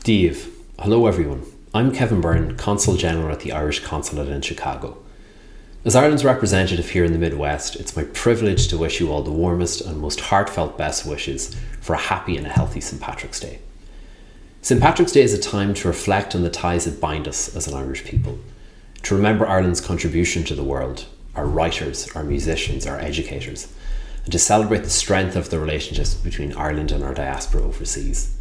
Dave, hello everyone. I'm Kevin Byrne, Consul General at the Irish Consulate in Chicago. As Ireland's representative here in the Midwest, it's my privilege to wish you all the warmest and most heartfelt best wishes for a happy and a healthy St. Patrick's Day. St. Patrick's Day is a time to reflect on the ties that bind us as an Irish people, to remember Ireland's contribution to the world, our writers, our musicians, our educators, and to celebrate the strength of the relationships between Ireland and our diaspora overseas.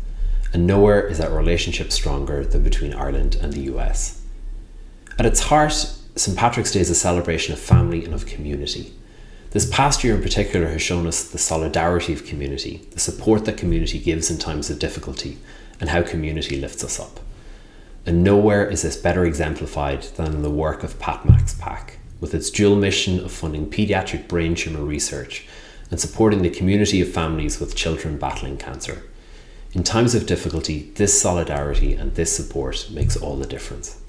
And nowhere is that relationship stronger than between Ireland and the US. At its heart, St. Patrick's Day is a celebration of family and of community. This past year in particular has shown us the solidarity of community, the support that community gives in times of difficulty, and how community lifts us up. And nowhere is this better exemplified than in the work of PatMax with its dual mission of funding paediatric brain tumour research and supporting the community of families with children battling cancer. In times of difficulty, this solidarity and this support makes all the difference.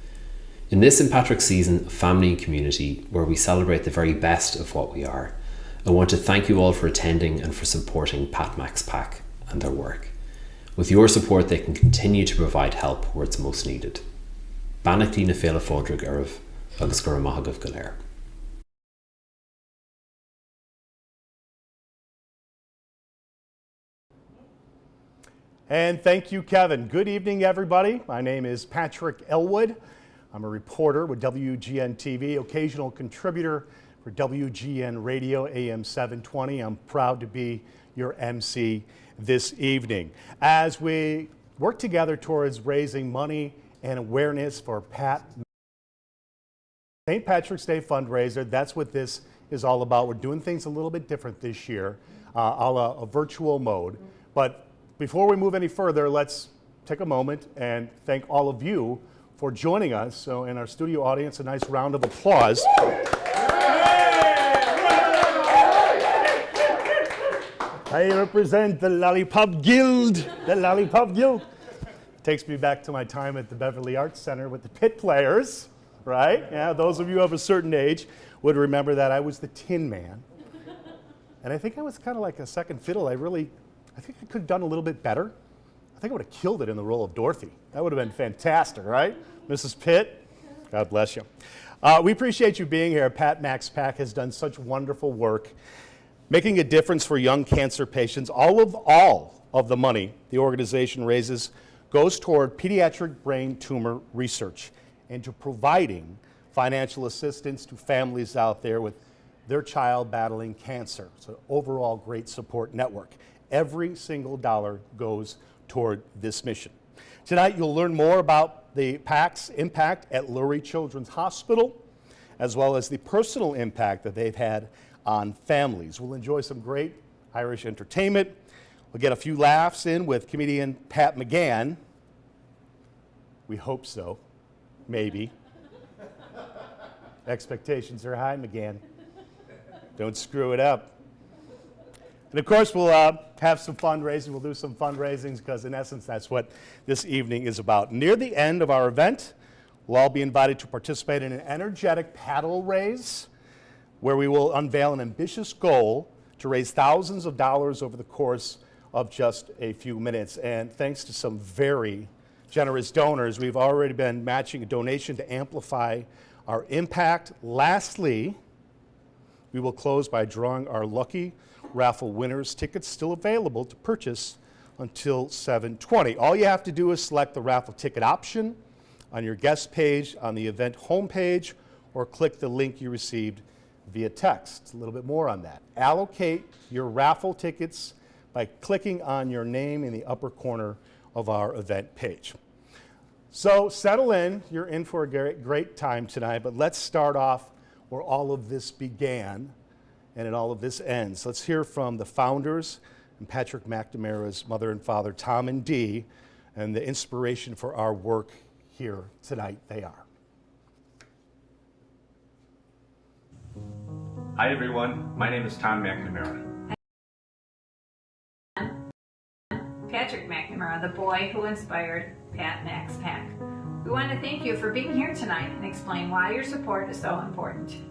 In this St. Patrick's season of family and community, where we celebrate the very best of what we are, I want to thank you all for attending and for supporting PatMax and their work. With your support, they can continue to provide help where it's most needed. Banach na féile fódraig aribh, agus gur maithagah go léir. And thank you, Kevin. Good evening, everybody. My name is Patrick Elwood. I'm a reporter with WGN TV, occasional contributor for WGN Radio AM 720. I'm proud to be your MC this evening as we work together towards raising money and awareness for St. Patrick's Day fundraiser. That's what this is all about. We're doing things a little bit different this year, a virtual mode. But before we move any further, let's take a moment and thank all of you for joining us. So in our studio audience, a nice round of applause. I represent the Lollipop Guild. The Lollipop Guild. Takes me back to my time at the Beverly Arts Center with the pit players, right? Yeah, those of you of a certain age would remember that I was the Tin Man. And I think I was kind of like a second fiddle. I think I could have done a little bit better. I think I would have killed it in the role of Dorothy. That would have been fantastic, right? Mrs. Pitt, God bless you. We appreciate you being here. PatMax has done such wonderful work making a difference for young cancer patients. All of the money the organization raises goes toward pediatric brain tumor research and to providing financial assistance to families out there with their child battling cancer. So overall great support network. Every single dollar goes toward this mission. Tonight you'll learn more about the PAC's impact at Lurie Children's Hospital, as well as the personal impact that they've had on families. We'll enjoy some great Irish entertainment. We'll get a few laughs in with comedian Pat McGann. We hope so, maybe. Expectations are high, McGann. Don't screw it up. And of course, we'll have some fundraising. We'll do some fundraisings because in essence, that's what this evening is about. Near the end of our event, we'll all be invited to participate in an energetic paddle raise where we will unveil an ambitious goal to raise thousands of dollars over the course of just a few minutes. And thanks to some very generous donors, we've already been matching a donation to amplify our impact. Lastly, we will close by drawing our lucky raffle winners. Tickets still available to purchase until 7:20. All you have to do is select the raffle ticket option on your guest page on the event homepage or click the link you received via text. A little bit more on that. Allocate your raffle tickets by clicking on your name in the upper corner of our event page. So settle in. You're in for a great time tonight, but let's start off where all of this began and all of this ends. Let's hear from the founders and Patrick McNamara's mother and father, Tom and Dee, and the inspiration for our work here tonight they are. Hi everyone, my name is Tom McNamara. Patrick McNamara, the boy who inspired PatMax. We want to thank you for being here tonight and explain why your support is so important.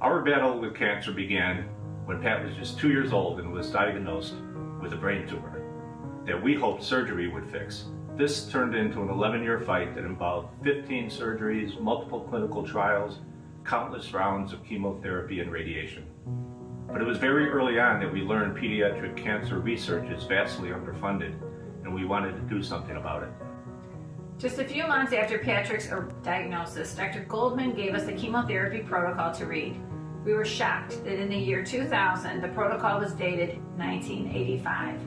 Our battle with cancer began when Pat was just 2 years old and was diagnosed with a brain tumor that we hoped surgery would fix. This turned into an 11-year fight that involved 15 surgeries, multiple clinical trials, countless rounds of chemotherapy and radiation. But it was very early on that we learned pediatric cancer research is vastly underfunded, and we wanted to do something about it. Just a few months after Patrick's diagnosis, Dr. Goldman gave us the chemotherapy protocol to read. We were shocked that in the year 2000, the protocol was dated 1985.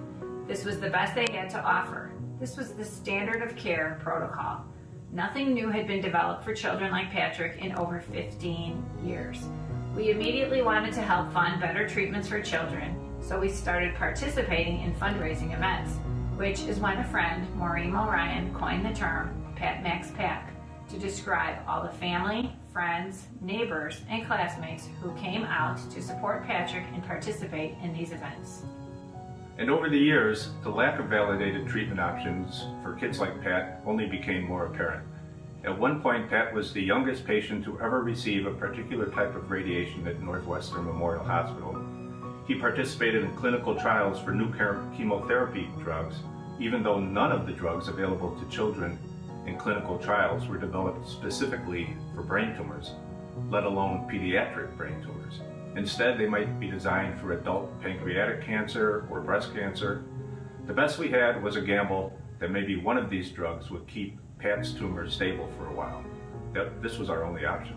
This was the best they had to offer. This was the standard of care protocol. Nothing new had been developed for children like Patrick in over 15 years. We immediately wanted to help fund better treatments for children, so we started participating in fundraising events, which is when a friend, Maureen Mulryan, coined the term Pat Max Pack to describe all the family, friends, neighbors, and classmates who came out to support Patrick and participate in these events. And over the years, the lack of validated treatment options for kids like Pat only became more apparent. At one point, Pat was the youngest patient to ever receive a particular type of radiation at Northwestern Memorial Hospital. He participated in clinical trials for new chemotherapy drugs, even though none of the drugs available to children in clinical trials were developed specifically for brain tumors, let alone pediatric brain tumors. Instead, they might be designed for adult pancreatic cancer or breast cancer. The best we had was a gamble that maybe one of these drugs would keep Pat's tumor stable for a while. This was our only option.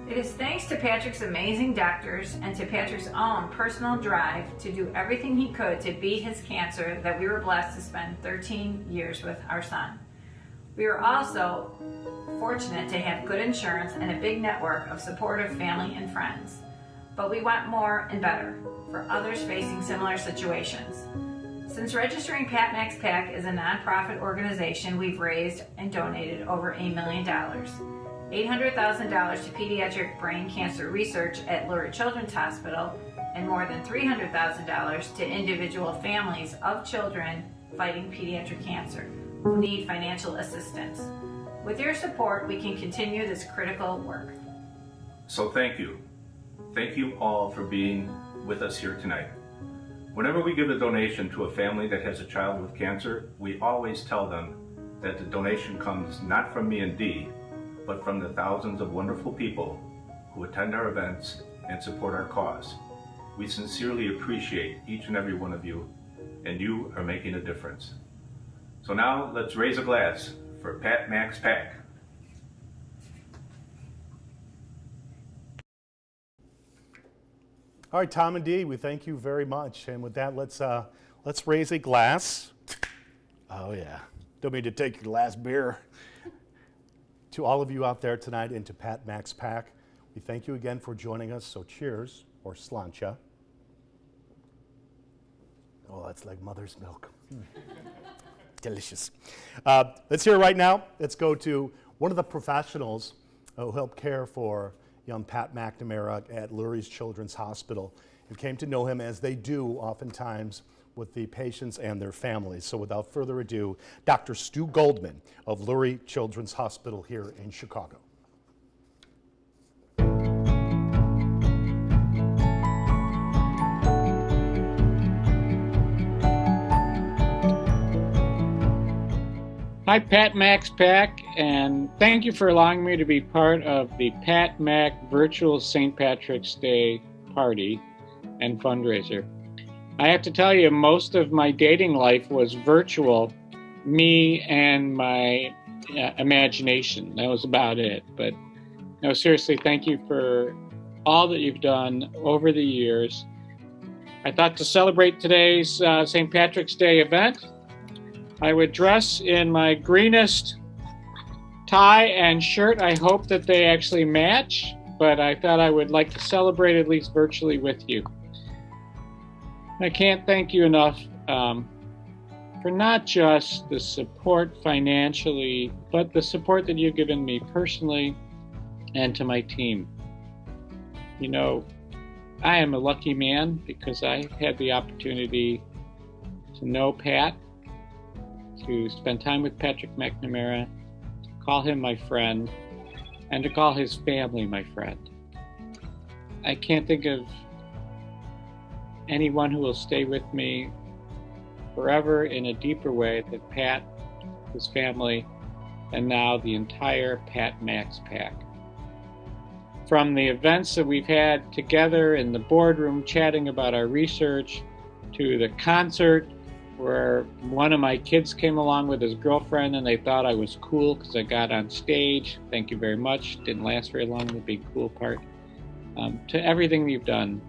It is thanks to Patrick's amazing doctors and to Patrick's own personal drive to do everything he could to beat his cancer that we were blessed to spend 13 years with our son. We were also fortunate to have good insurance and a big network of supportive family and friends. But we want more and better for others facing similar situations. Since registering Pat Max Pack as a nonprofit organization, we've raised and donated over $1 million. $800,000 to pediatric brain cancer research at Lurie Children's Hospital, and more than $300,000 to individual families of children fighting pediatric cancer who need financial assistance. With your support, we can continue this critical work. So thank you. Thank you all for being with us here tonight. Whenever we give a donation to a family that has a child with cancer, we always tell them that the donation comes not from me and Dee, but from the thousands of wonderful people who attend our events and support our cause. We sincerely appreciate each and every one of you, and you are making a difference. So now let's raise a glass for Pat Max Pack. All right, Tom and Dee, we thank you very much. And with that, let's raise a glass. Oh yeah, don't mean to take your last beer. To all of you out there tonight and to Pat Max Pack, we thank you again for joining us. So cheers, or slancha. Oh, that's like mother's milk. Delicious. Let's hear it right now. Let's go to one of the professionals who helped care for young Pat McNamara at Lurie's Children's Hospital and came to know him as they do oftentimes with the patients and their families. So without further ado, Dr. Stu Goldman of Lurie Children's Hospital here in Chicago. Hi, Pat Max Pack, and thank you for allowing me to be part of the Pat Mac virtual St. Patrick's Day party and fundraiser. I have to tell you, most of my dating life was virtual, me and my imagination. That was about it. But no, seriously, thank you for all that you've done over the years. I thought to celebrate today's St. Patrick's Day event, I would dress in my greenest tie and shirt. I hope that they actually match, but I thought I would like to celebrate at least virtually with you. I can't thank you enough for not just the support financially, but the support that you've given me personally and to my team. You know, I am a lucky man because I had the opportunity to know Pat, to spend time with Patrick McNamara, to call him my friend, and to call his family my friend. I can't think of anyone who will stay with me forever in a deeper way that Pat, his family, and now the entire Pat Max PAC. From the events that we've had together in the boardroom chatting about our research, to the concert where one of my kids came along with his girlfriend and they thought I was cool because I got on stage. Thank you very much. Didn't last very long, the big cool part. To everything you've done,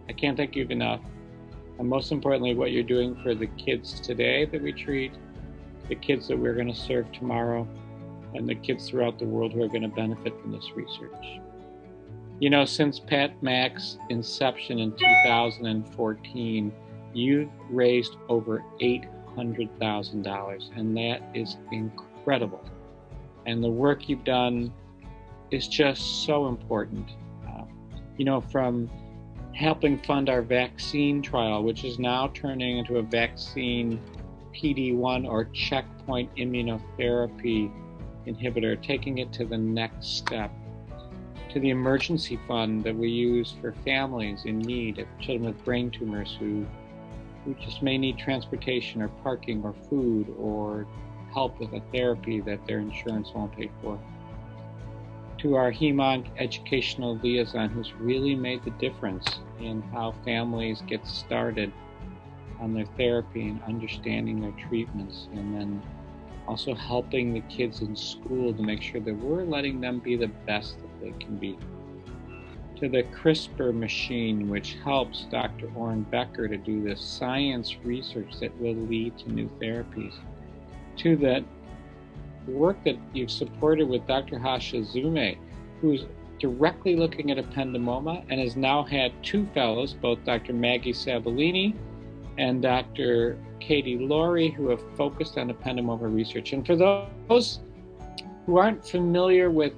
I can't thank you enough. And most importantly, what you're doing for the kids today that we treat, the kids that we're going to serve tomorrow, and the kids throughout the world who are going to benefit from this research. You know, since Pat Mac's inception in 2014, you've raised over $800,000, and that is incredible. And the work you've done is just so important. You know, from helping fund our vaccine trial, which is now turning into a vaccine PD-1 or checkpoint immunotherapy inhibitor, taking it to the next step, to the emergency fund that we use for families in need of children with brain tumors who just may need transportation or parking or food or help with a therapy that their insurance won't pay for. To our HEMONC educational liaison, who's really made the difference in how families get started on their therapy and understanding their treatments, and then also helping the kids in school to make sure that we're letting them be the best that they can be. To the CRISPR machine, which helps Dr. Orrin Becker to do the science research that will lead to new therapies. To the work that you've supported with Dr. Hashizume, who's directly looking at ependymoma and has now had two fellows, both Dr. Maggie Sabellini and Dr. Katie Laurie, who have focused on ependymoma research. And for those who aren't familiar with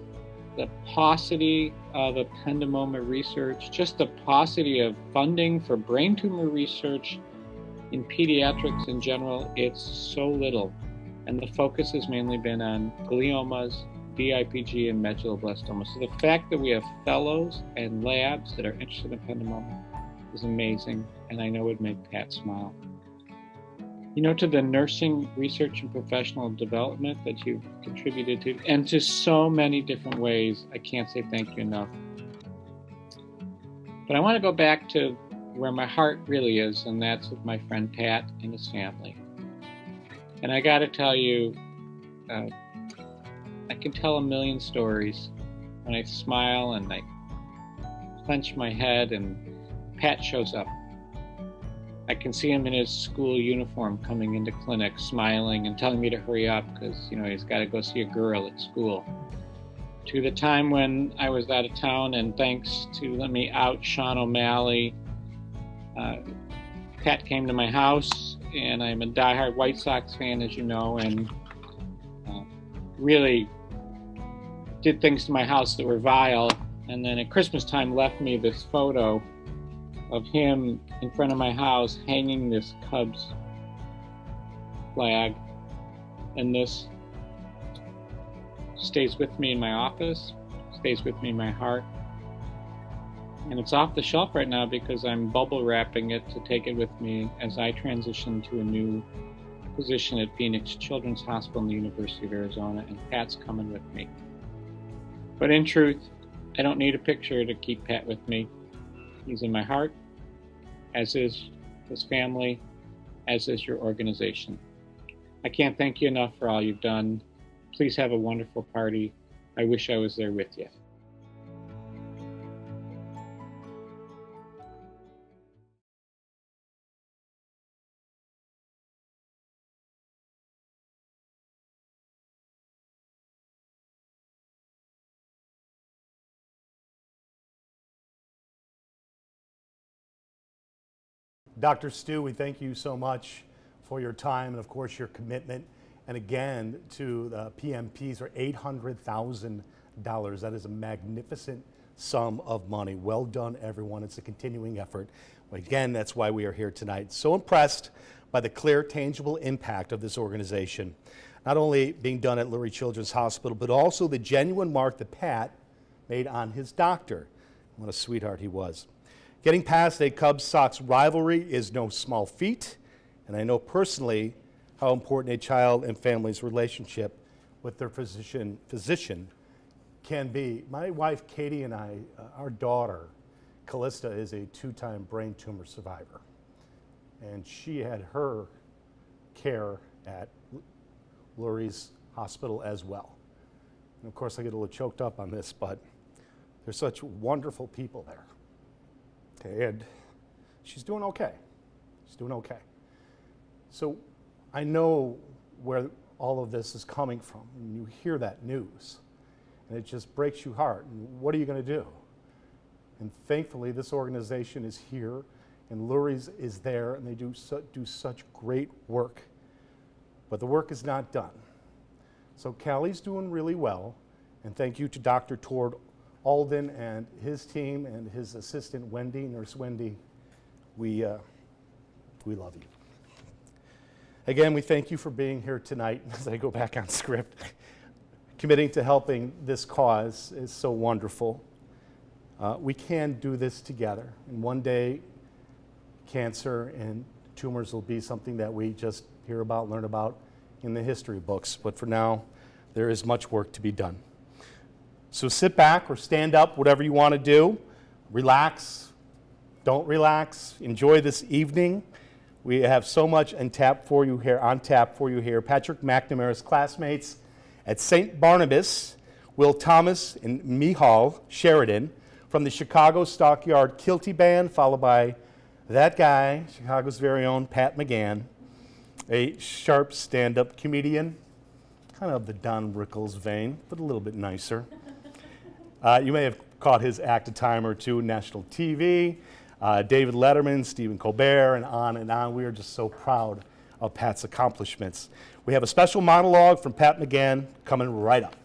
the paucity of ependymoma research, just the paucity of funding for brain tumor research in pediatrics in general, it's so little. And the focus has mainly been on gliomas, DIPG, and medulloblastoma. So the fact that we have fellows and labs that are interested in ependymoma is amazing, and I know it would make Pat smile. You know, to the nursing research and professional development that you've contributed to, and to so many different ways, I can't say thank you enough. But I want to go back to where my heart really is, and that's with my friend Pat and his family. And I got to tell you, I can tell a million stories when I smile and I clench my head and Pat shows up. I can see him in his school uniform coming into clinic, smiling and telling me to hurry up because, you know, he's got to go see a girl at school. To the time when I was out of town, and thanks to Let Me Out Sean O'Malley, Pat came to my house, and I'm a diehard White Sox fan, as you know, and really did things to my house that were vile. And then at Christmas time left me this photo of him in front of my house hanging this Cubs flag. And this stays with me in my office, stays with me in my heart. And it's off the shelf right now because I'm bubble wrapping it to take it with me as I transition to a new position at Phoenix Children's Hospital in the University of Arizona, and Pat's coming with me. But in truth, I don't need a picture to keep Pat with me. He's in my heart, as is his family, as is your organization. I can't thank you enough for all you've done. Please have a wonderful party. I wish I was there with you. Dr. Stu, we thank you so much for your time and, of course, your commitment. And again, to the PMPs are $800,000. That is a magnificent sum of money. Well done, everyone. It's a continuing effort. Again, that's why we are here tonight. So impressed by the clear, tangible impact of this organization, not only being done at Lurie Children's Hospital, but also the genuine mark that Pat made on his doctor. What a sweetheart he was. Getting past a Cubs-Sox rivalry is no small feat, And I know personally how important a child and family's relationship with their physician can be. My wife, Katie, and I, our daughter, Callista, is a 2-time brain tumor survivor. And she had her care at Lurie's Hospital as well. And of course, I get a little choked up on this, but there's such wonderful people there. Okay, and she's doing okay. She's doing okay. So I know where all of this is coming from, and you hear that news, and it just breaks your heart. And what are you going to do? And thankfully, this organization is here, and Lurie's is there, and they do such great work. But the work is not done. So Callie's doing really well, and thank you to Dr. Tord Alden and his team and his assistant Wendy, Nurse Wendy. We love you. Again, we thank you for being here tonight. As I go back on script, committing to helping this cause is so wonderful. We can do this together, and one day cancer and tumors will be something that we just hear about, learn about in the history books. But for now, there is much work to be done. So sit back or stand up, whatever you want to do. Relax, don't relax. Enjoy this evening. We have so much on tap for you here. Patrick McNamara's classmates at St. Barnabas, Will Thomas and Mihal Sheridan from the Chicago Stockyard Kilty Band, followed by that guy, Chicago's very own Pat McGann, a sharp stand-up comedian, kind of the Don Rickles vein, but a little bit nicer. You may have caught his act a time or two on national TV. David Letterman, Stephen Colbert, and on and on. We are just so proud of Pat's accomplishments. We have a special monologue from Pat McGann coming right up.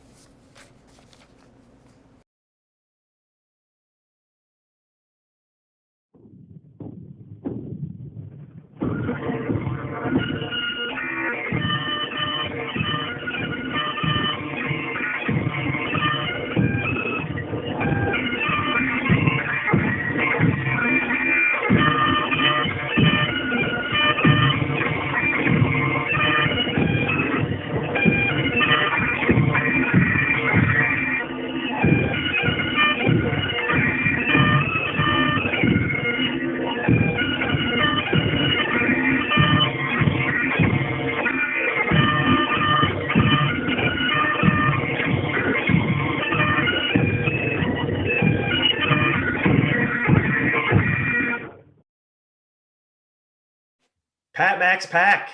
Pat Max Pack,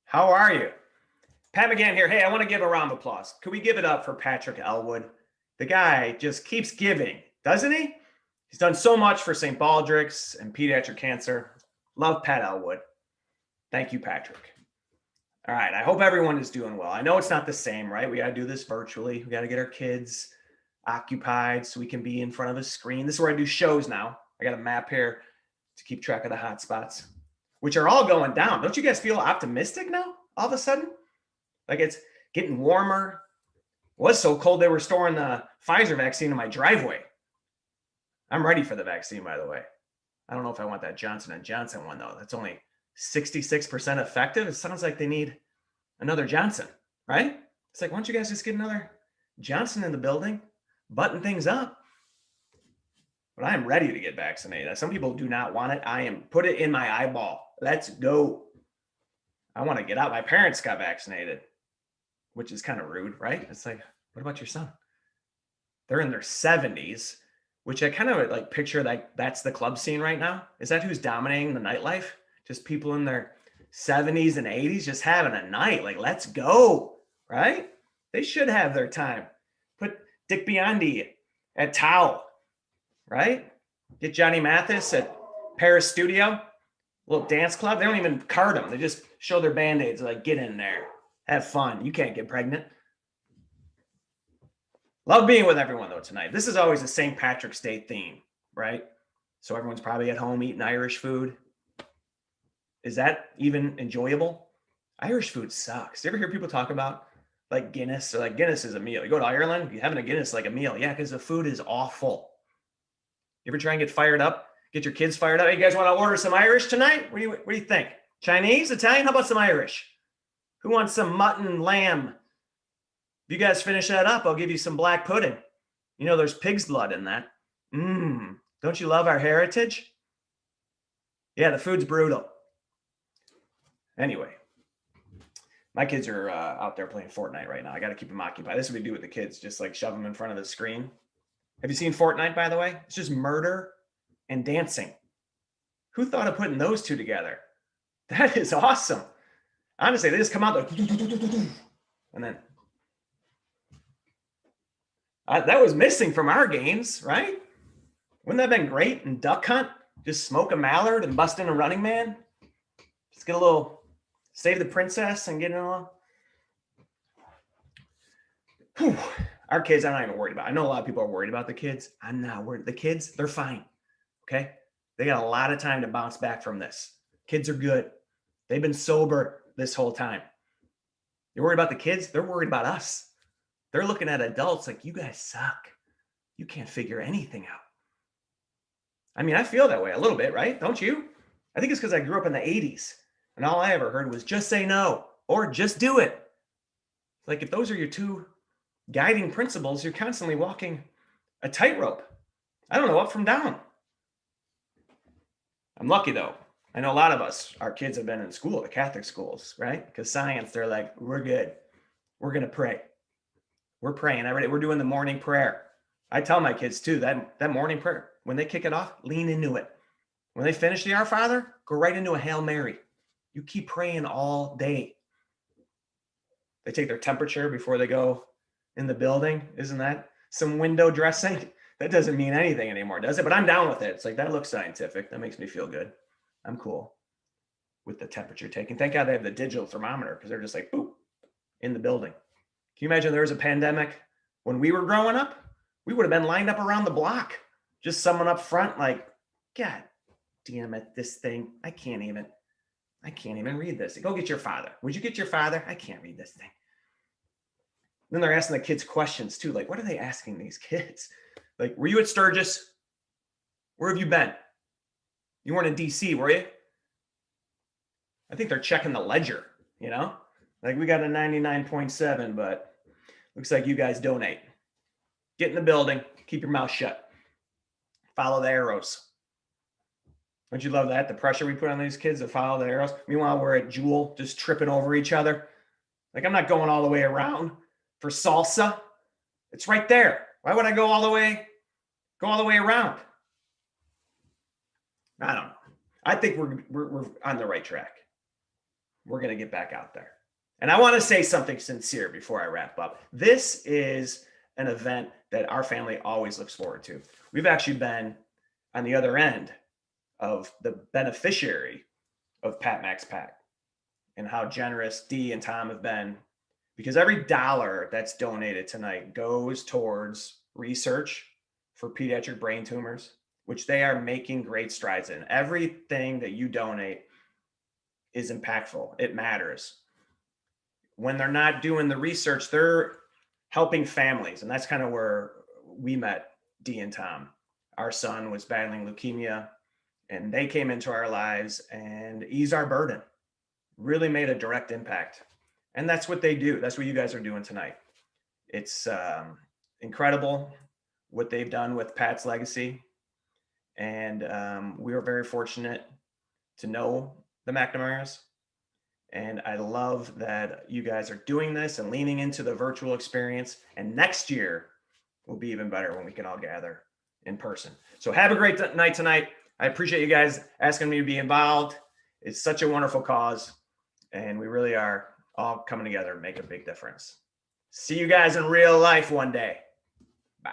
how are you? Pat McGann here. Hey, I want to give a round of applause. Could we give it up for Patrick Elwood? The guy just keeps giving, doesn't he? He's done so much for St. Baldrick's and pediatric cancer. Love Pat Elwood. Thank you, Patrick. All right, I hope everyone is doing well. I know it's not the same, right? We got to do this virtually. We got to get our kids occupied so we can be in front of a screen. This is where I do shows now. I got a map here to keep track of the hot spots, which are all going down. Don't you guys feel optimistic now all of a sudden? Like it's getting warmer. It was so cold they were storing the Pfizer vaccine in my driveway. I'm ready for the vaccine, by the way. I don't know if I want that Johnson & Johnson one, though. That's only 66% effective. It sounds like they need another Johnson, right? It's like, why don't you guys just get another Johnson in the building, button things up? But I am ready to get vaccinated. Some people do not want it. I am put it in my eyeball. Let's go. I want to get out. My parents got vaccinated, which is kind of rude, right? It's like, what about your son? They're in their 70s, which I kind of like picture like that's the club scene right now. Is that who's dominating the nightlife? Just people in their 70s and 80s just having a night. Like, let's go, right? They should have their time. Put Dick Biondi at Tao, right? Get Johnny Mathis at Paris Studio, little dance club. They don't even card them. They just show their Band-Aids, like, get in there. Have fun. You can't get pregnant. Love being with everyone, though, tonight. This is always a St. Patrick's Day theme, right? So everyone's probably at home eating Irish food. Is that even enjoyable? Irish food sucks. You ever hear people talk about like Guinness? Or like Guinness is a meal. You go to Ireland, you're having a Guinness like a meal. Yeah, because the food is awful. You ever try and get fired up? Get your kids fired up? Hey, you guys want to order some Irish tonight? What do you think? Chinese, Italian, how about some Irish? Who wants some mutton, lamb? If you guys finish that up, I'll give you some black pudding. You know, there's pig's blood in that. Don't you love our heritage? Yeah, the food's brutal. Anyway, my kids are out there playing Fortnite right now. I got to keep them occupied. This is what we do with the kids, just like shove them in front of the screen. Have you seen Fortnite, by the way? It's just murder and dancing. Who thought of putting those two together? That is awesome. Honestly, they just come out there, and then that was missing from our games, right? Wouldn't that have been great in Duck Hunt? Just smoke a mallard and bust in a Running Man. Just get a little, save the princess and get in a little. Whew. Our kids, I'm not even worried about. I know a lot of people are worried about the kids. I'm not worried. The kids, they're fine. Okay. They got a lot of time to bounce back from this. Kids are good. They've been sober this whole time. You're worried about the kids? They're worried about us. They're looking at adults like, you guys suck. You can't figure anything out. I mean, I feel that way a little bit, right? Don't you? I think it's because I grew up in the 80s and all I ever heard was just say no or just do it. Like if those are your two guiding principles, you're constantly walking a tightrope. I don't know, up from down. I'm lucky though. I know a lot of us, our kids have been in school, the Catholic schools, right? Because science, they're like, we're good. We're going to pray. We're praying every day. We're doing the morning prayer. I tell my kids too, that morning prayer, when they kick it off, lean into it. When they finish the Our Father, go right into a Hail Mary. You keep praying all day. They take their temperature before they go in the building. Isn't that some window dressing? That doesn't mean anything anymore, does it? But I'm down with it. It's like, that looks scientific. That makes me feel good. I'm cool with the temperature taking. Thank God they have the digital thermometer because they're just like, boop, in the building. Can you imagine there was a pandemic when we were growing up? We would have been lined up around the block. Just someone up front like, God damn it, this thing. I can't even read this. Go get your father. Would you get your father? I can't read this thing. Then they're asking the kids questions too. Like, what are they asking these kids? Like, were you at Sturgis? Where have you been? You weren't in DC, were you? I think they're checking the ledger, you know? Like, we got a 99.7, but looks like you guys donate. Get in the building. Keep your mouth shut. Follow the arrows. Don't you love that? The pressure we put on these kids to follow the arrows. Meanwhile, we're at Jewel just tripping over each other. Like, I'm not going all the way around for salsa. It's right there. Why would I go all the way around? I don't know. I think we're on the right track. We're going to get back out there. And I want to say something sincere before I wrap up. This is an event that our family always looks forward to. We've actually been on the other end of the beneficiary of Pat Max Pack and how generous Dee and Tom have been, because every dollar that's donated tonight goes towards research for pediatric brain tumors, which they are making great strides in. Everything that you donate is impactful. It matters. When they're not doing the research, they're helping families. And that's kind of where we met Dee and Tom. Our son was battling leukemia, and they came into our lives and eased our burden, really made a direct impact. And that's what they do. That's what you guys are doing tonight. It's incredible what they've done with Pat's legacy. And we were very fortunate to know the McNamara's. And I love that you guys are doing this and leaning into the virtual experience. And next year will be even better when we can all gather in person. So have a great night tonight. I appreciate you guys asking me to be involved. It's such a wonderful cause. And we really are all coming together to make a big difference. See you guys in real life one day. Bye.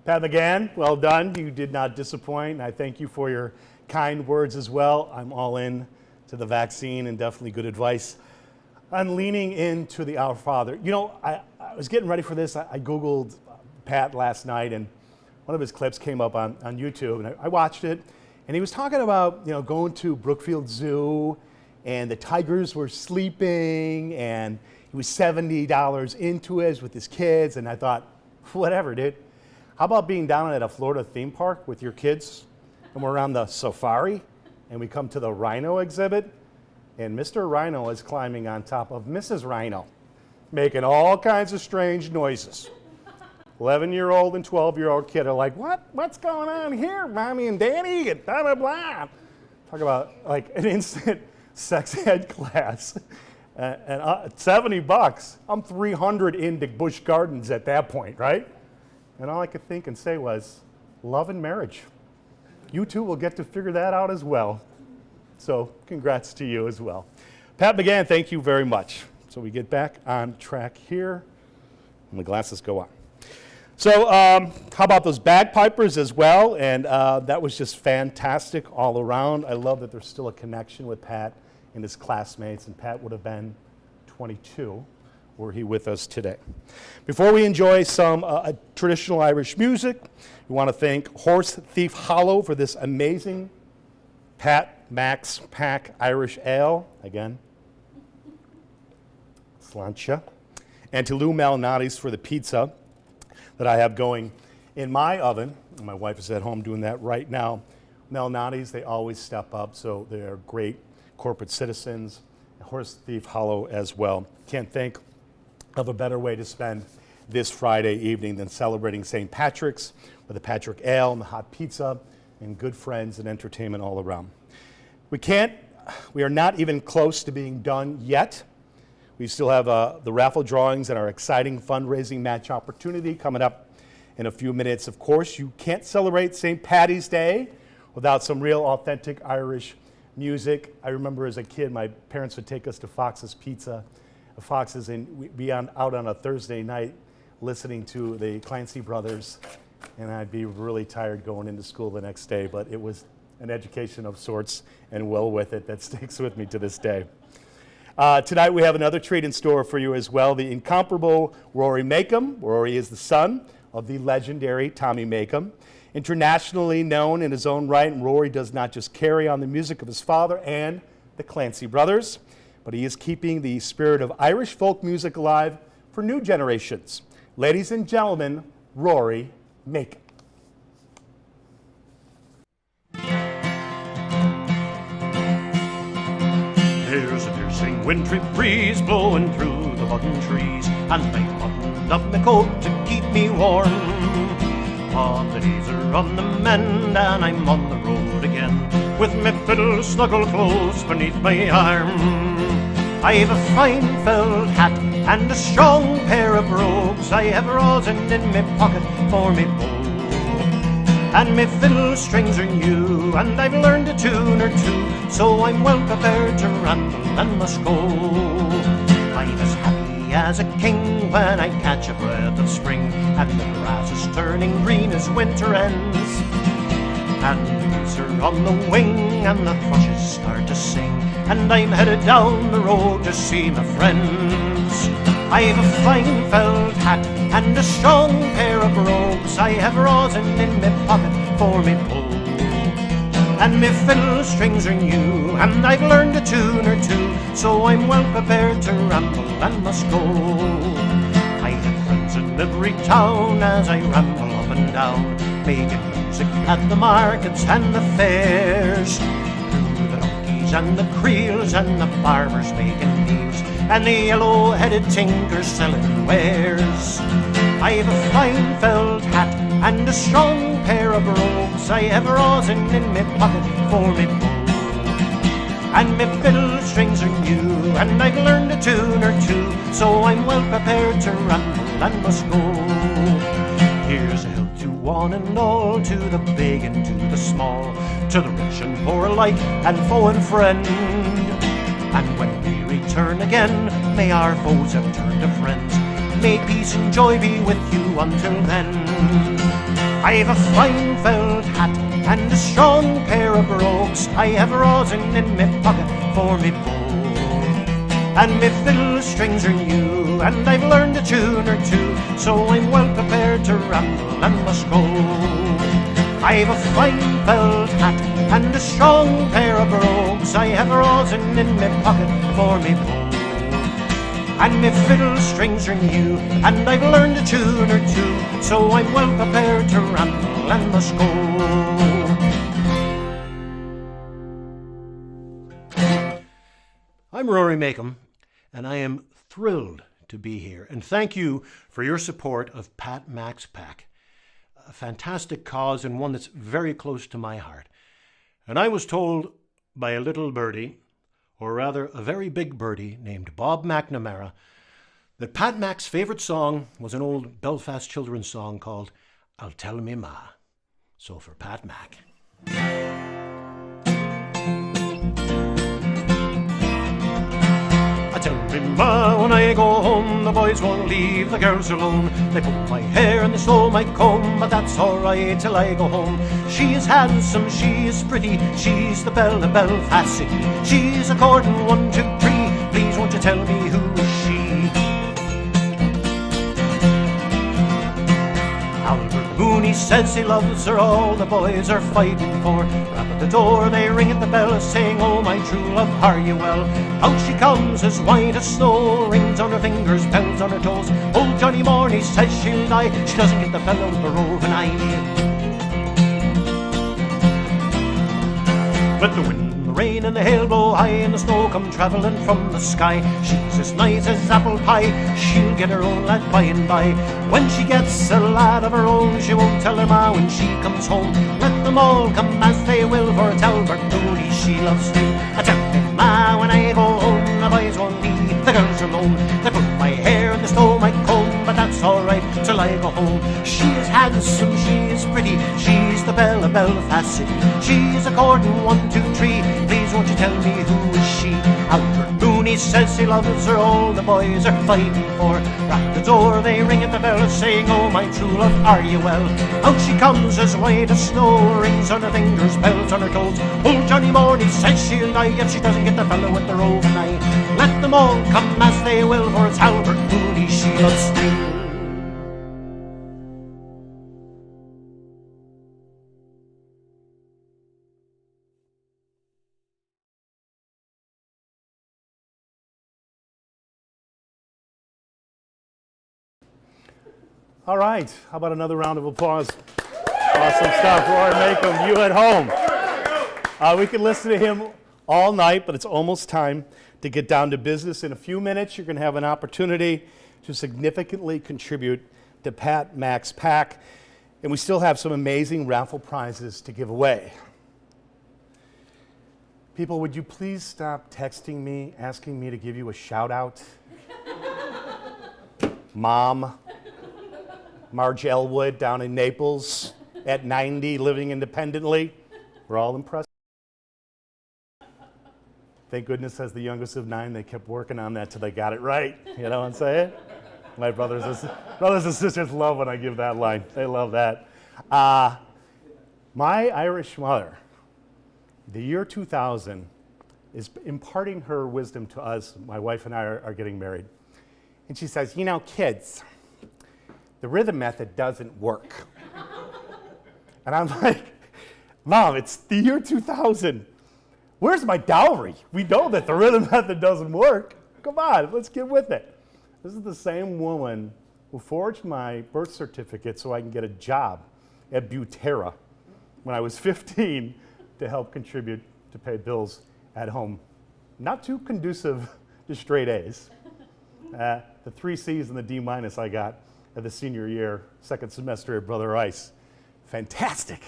Pat McGann, well done. You did not disappoint. And I thank you for your kind words as well. I'm all in to the vaccine and definitely good advice on leaning into the Our Father. You know, I was getting ready for this. I Googled Pat last night, and one of his clips came up on YouTube, and I watched it. And he was talking about, you know, going to Brookfield Zoo, and the tigers were sleeping, and he was $70 into it with his kids. And I thought, whatever, dude. How about being down at a Florida theme park with your kids, and we're on the safari, and we come to the rhino exhibit, and Mr. Rhino is climbing on top of Mrs. Rhino, making all kinds of strange noises. 11-year-old and 12-year-old kid are like, what's going on here, mommy and daddy, and blah, blah, blah. Talk about like an instant sex ed class. And $70, I'm 300 into Busch Gardens at that point, right? And all I could think and say was, love and marriage. You two will get to figure that out as well. So congrats to you as well. Pat McGann, thank you very much. So we get back on track here, and the glasses go on. So how about those bagpipers as well? And that was just fantastic all around. I love that there's still a connection with Pat and his classmates, and Pat would have been 22 were he with us today. Before we enjoy some traditional Irish music, we want to thank Horse Thief Hollow for this amazing Pat Max Pack Irish Ale. Again, Sláinte. And to Lou Malnati's for the pizza that I have going in my oven. My wife is at home doing that right now. Malnati's, they always step up, so they're great corporate citizens. Horse Thief Hollow as well. Can't think of a better way to spend this Friday evening than celebrating St. Patrick's with a Patrick Ale and the hot pizza and good friends and entertainment all around. We are not even close to being done yet. We still have the raffle drawings and our exciting fundraising match opportunity coming up in a few minutes. Of course, you can't celebrate St. Paddy's Day without some real authentic Irish music. I remember as a kid, my parents would take us to Fox's Pizza, Fox's, and we'd be out on a Thursday night listening to the Clancy Brothers, and I'd be really tired going into school the next day, but it was an education of sorts, and well with it, that sticks with me to this day. Tonight we have another treat in store for you as well, the incomparable Rory Makeham. Rory is the son of the legendary Tommy Makeham. Internationally known in his own right, and Rory does not just carry on the music of his father and the Clancy Brothers, but he is keeping the spirit of Irish folk music alive for new generations. Ladies and gentlemen, Rory Makeham. There's a piercing wintry breeze blowing through the budding trees, and I buttoned up my coat to keep me warm. All the days are on the mend, and I'm on the road again, with my fiddle snuggled close beneath my arm. I've a fine felt hat and a strong pair of brogues. I have rosin in my pocket for me bow, and my fiddle strings are new, and I've learned a tune or two, so I'm well prepared to ramble and must go. I'm as happy as a king when I catch a breath of spring, and the grass is turning green as winter ends, and the geese are on the wing, and the thrushes start to sing, and I'm headed down the road to see my friends. I've a fine felt hat and a strong pair of brogues. I have rosin in my pocket for me bow, and my fiddle strings are new, and I've learned a tune or two, so I'm well prepared to ramble and must go. I have friends in every town as I ramble up and down, making music at the markets and the fairs, through the donkeys and the creels and the barbers making deals, and the yellow-headed tinkers selling wares. I have a fine felt hat and a strong pair of brogues. I have rosin in my pocket for me bow, and my fiddle strings are new, and I've learned a tune or two, so I'm well prepared to ramble and must go. Here's a health to one and all, to the big and to the small, to the rich and poor alike, and foe and friend. And when we return again, may our foes have turned to friends. May peace and joy be with you until then. I've a fine felt hat and a strong pair of brogues. I have rosin in my pocket for me bow, and my fiddle strings are new, and I've learned a tune or two, so I'm well prepared to ramble and must go. I've a fine felt hat and a strong pair of brogues. I have rosin in my pocket for me bow, and my fiddle strings are new, and I've learned a tune or two, so I'm well prepared to ramble and must go. I'm Rory Makem, and I am thrilled to be here, and thank you for your support of Pat Mac's PAC, a fantastic cause and one that's very close to my heart. And I was told by a little birdie, or rather a very big birdie named Bob McNamara, that Pat Mac's favourite song was an old Belfast children's song called I'll Tell Me Ma. So for Pat Mac. I tell me ma, when I go home, the boys won't leave the girls alone. They pull my hair and they stole my comb, but that's alright till I go home. She is handsome, she is pretty, she's the belle of Belfast City. She's according 1, 2, 3, please won't you tell me who is she? Albert Mooney says he loves her, all the boys are fighting for. Rap at the door, they ring at the bell, saying, oh my true love, are you well? Out she comes as white as snow, rings on her fingers, bells on her toes. Old Johnny Morney says she'll die, she doesn't get the fellow with the roving eye. Let the wind, the rain and the hail blow high, and the snow come travelling from the sky. She's as nice as apple pie, she'll get her own lad by and by. When she gets a lad of her own, she won't tell her ma when she comes home. Let them all come as they will, for it's Albert Mooney she loves me. I tell me ma, when I go home, the boys won't leave the girls alone. They pull my hair and they stole my comb, but that's alright till I go home. She is handsome, she is pretty, she's the belle of Belfast City. She's according 1, 2, 3, please won't you tell me who is she? Albert Mooney says he loves her, all the boys are fighting for. Rap the door, they ring at the bell, saying, oh my true love, are you well? Out she comes as white as snow, rings on her fingers, bells on her toes. Old Johnny Morney says she'll die if she doesn't get the fellow with the roving eye. Let them all come as they will, for it's Albert Mooney she loves me. All right, how about another round of applause? Awesome stuff, Rory Makem, you at home. We could listen to him all night, but it's almost time to get down to business. In a few minutes, you're going to have an opportunity to significantly contribute to Pat Mac's PAC, and we still have some amazing raffle prizes to give away. People, would you please stop texting me, asking me to give you a shout out? Mom. Marge Elwood down in Naples at 90, living independently. We're all impressed. Thank goodness, as the youngest of 9, they kept working on that till they got it right. You know what I'm saying? My brothers and sisters love when I give that line. They love that. My Irish mother, the year 2000, is imparting her wisdom to us. My wife and I are getting married. And she says, you know, kids, the rhythm method doesn't work. And I'm like, Mom, it's the year 2000. Where's my dowry? We know that the rhythm method doesn't work. Come on, let's get with it. This is the same woman who forged my birth certificate so I can get a job at Butera when I was 15 to help contribute to pay bills at home. Not too conducive to straight A's. The 3 C's and the D- I got at the senior year, second semester at Brother Rice. Fantastic.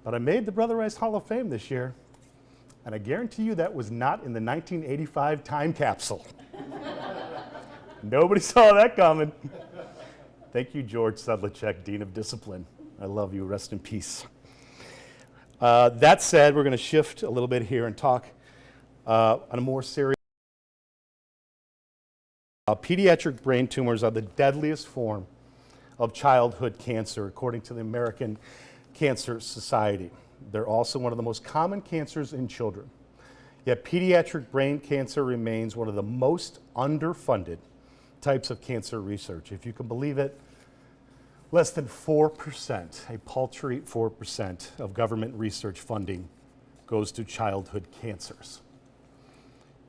But I made the Brother Rice Hall of Fame this year, and I guarantee you that was not in the 1985 time capsule. Nobody saw that coming. Thank you, George Sedlacek, Dean of Discipline. I love you, rest in peace. That said, we're gonna shift a little bit here and talk on a more serious. Pediatric brain tumors are the deadliest form of childhood cancer, according to the American Cancer Society. They're also one of the most common cancers in children. Yet pediatric brain cancer remains one of the most underfunded types of cancer research. If you can believe it, less than 4%, a paltry 4% of government research funding goes to childhood cancers.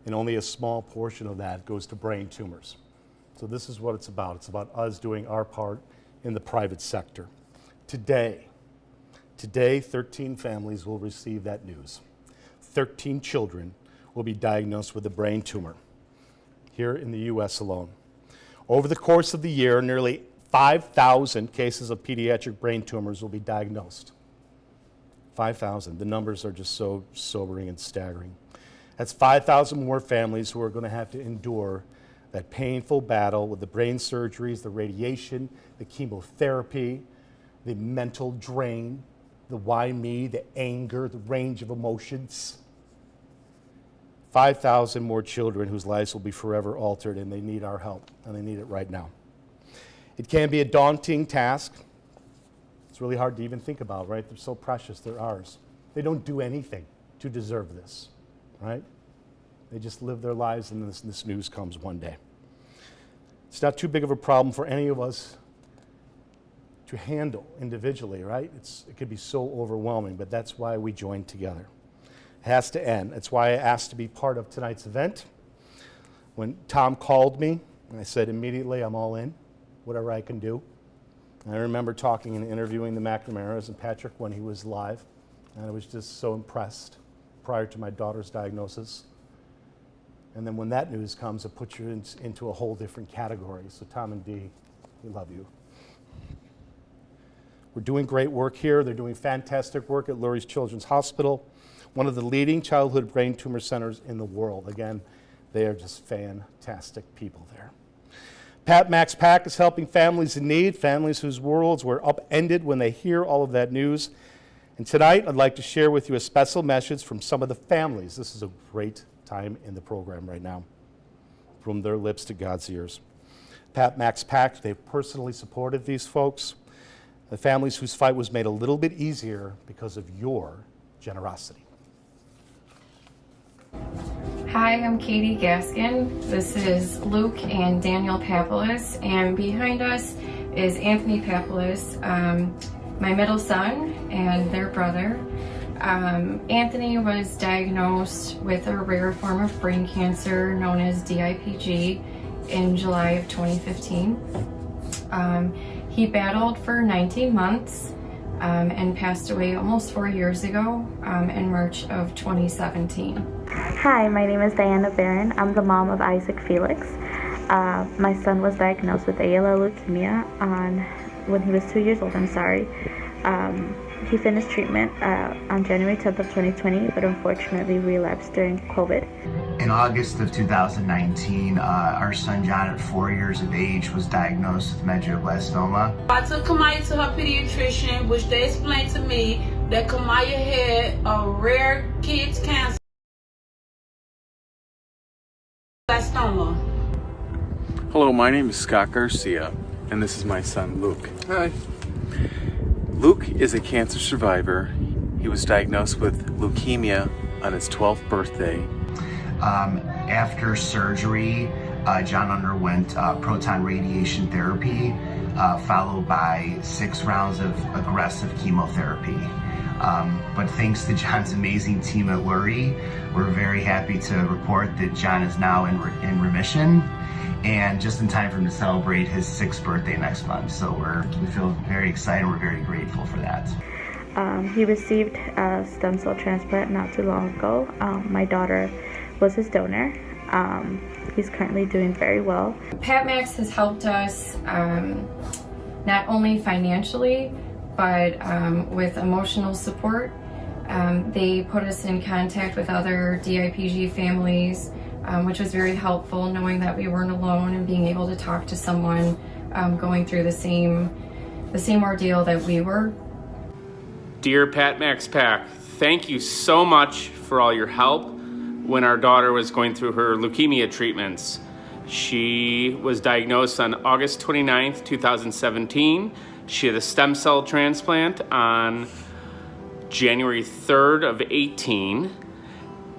and only a small portion of that goes to brain tumors. So this is what it's about. It's about us doing our part in the private sector. Today, 13 families will receive that news. 13 children will be diagnosed with a brain tumor here in the US alone. Over the course of the year, nearly 5,000 cases of pediatric brain tumors will be diagnosed. 5,000. The numbers are just so sobering and staggering. That's 5,000 more families who are going to have to endure that painful battle with the brain surgeries, the radiation, the chemotherapy, the mental drain, the why me, the anger, the range of emotions. 5,000 more children whose lives will be forever altered, and they need our help, and they need it right now. It can be a daunting task. It's really hard to even think about, right? They're so precious, they're ours. They don't do anything to deserve this, right? They just live their lives, and this news comes one day. It's not too big of a problem for any of us to handle individually, right? It could be so overwhelming, but that's why we join together. It has to end. That's why I asked to be part of tonight's event. When Tom called me, I said immediately, I'm all in, whatever I can do. And I remember talking and interviewing the McNamara's and Patrick when he was live, and I was just so impressed prior to my daughter's diagnosis. And then when that news comes, it puts you into a whole different category. So Tom and Dee, we love you. We're doing great work here. They're doing fantastic work at Lurie's Children's Hospital, one of the leading childhood brain tumor centers in the world. Again, they are just fantastic people there. Pat Max PAC is helping families in need, families whose worlds were upended when they hear all of that news. And tonight, I'd like to share with you a special message from some of the families. This is a great time in the program right now, from their lips to God's ears. Pat Max PAC, they've personally supported these folks, the families whose fight was made a little bit easier because of your generosity. Hi, I'm Katie Gaskin. This is Luke and Daniel Papoulis, and behind us is Anthony Papoulis, my middle son and their brother. Anthony was diagnosed with a rare form of brain cancer known as DIPG in July of 2015. He battled for 19 months and passed away almost 4 years ago in March of 2017. Hi, my name is Diana Barron. I'm the mom of Isaac Felix. My son was diagnosed with ALL leukemia when he was 2 years old. He finished treatment on January 10th of 2020, but unfortunately relapsed during COVID. In August of 2019, our son John, at 4 years of age, was diagnosed with medulloblastoma. I took Kamaya to her pediatrician, which they explained to me that Kamaya had a rare kids cancer, blastoma. Hello, my name is Scott Garcia, and this is my son Luke. Hi. Luke is a cancer survivor. He was diagnosed with leukemia on his 12th birthday. After surgery, John underwent proton radiation therapy, followed by 6 rounds of aggressive chemotherapy. But thanks to John's amazing team at Lurie, we're very happy to report that John is now in remission, and just in time for him to celebrate his 6th birthday next month. So we feel very excited. We're very grateful for that. He received a stem cell transplant not too long ago. My daughter was his donor. He's currently doing very well. Pat Max has helped us not only financially, but with emotional support. They put us in contact with other DIPG families, which was very helpful, knowing that we weren't alone and being able to talk to someone going through the same ordeal that we were. Dear Pat Max PAC, thank you so much for all your help when our daughter was going through her leukemia treatments. She was diagnosed on August 29th, 2017. She had a stem cell transplant on January 3rd of 18.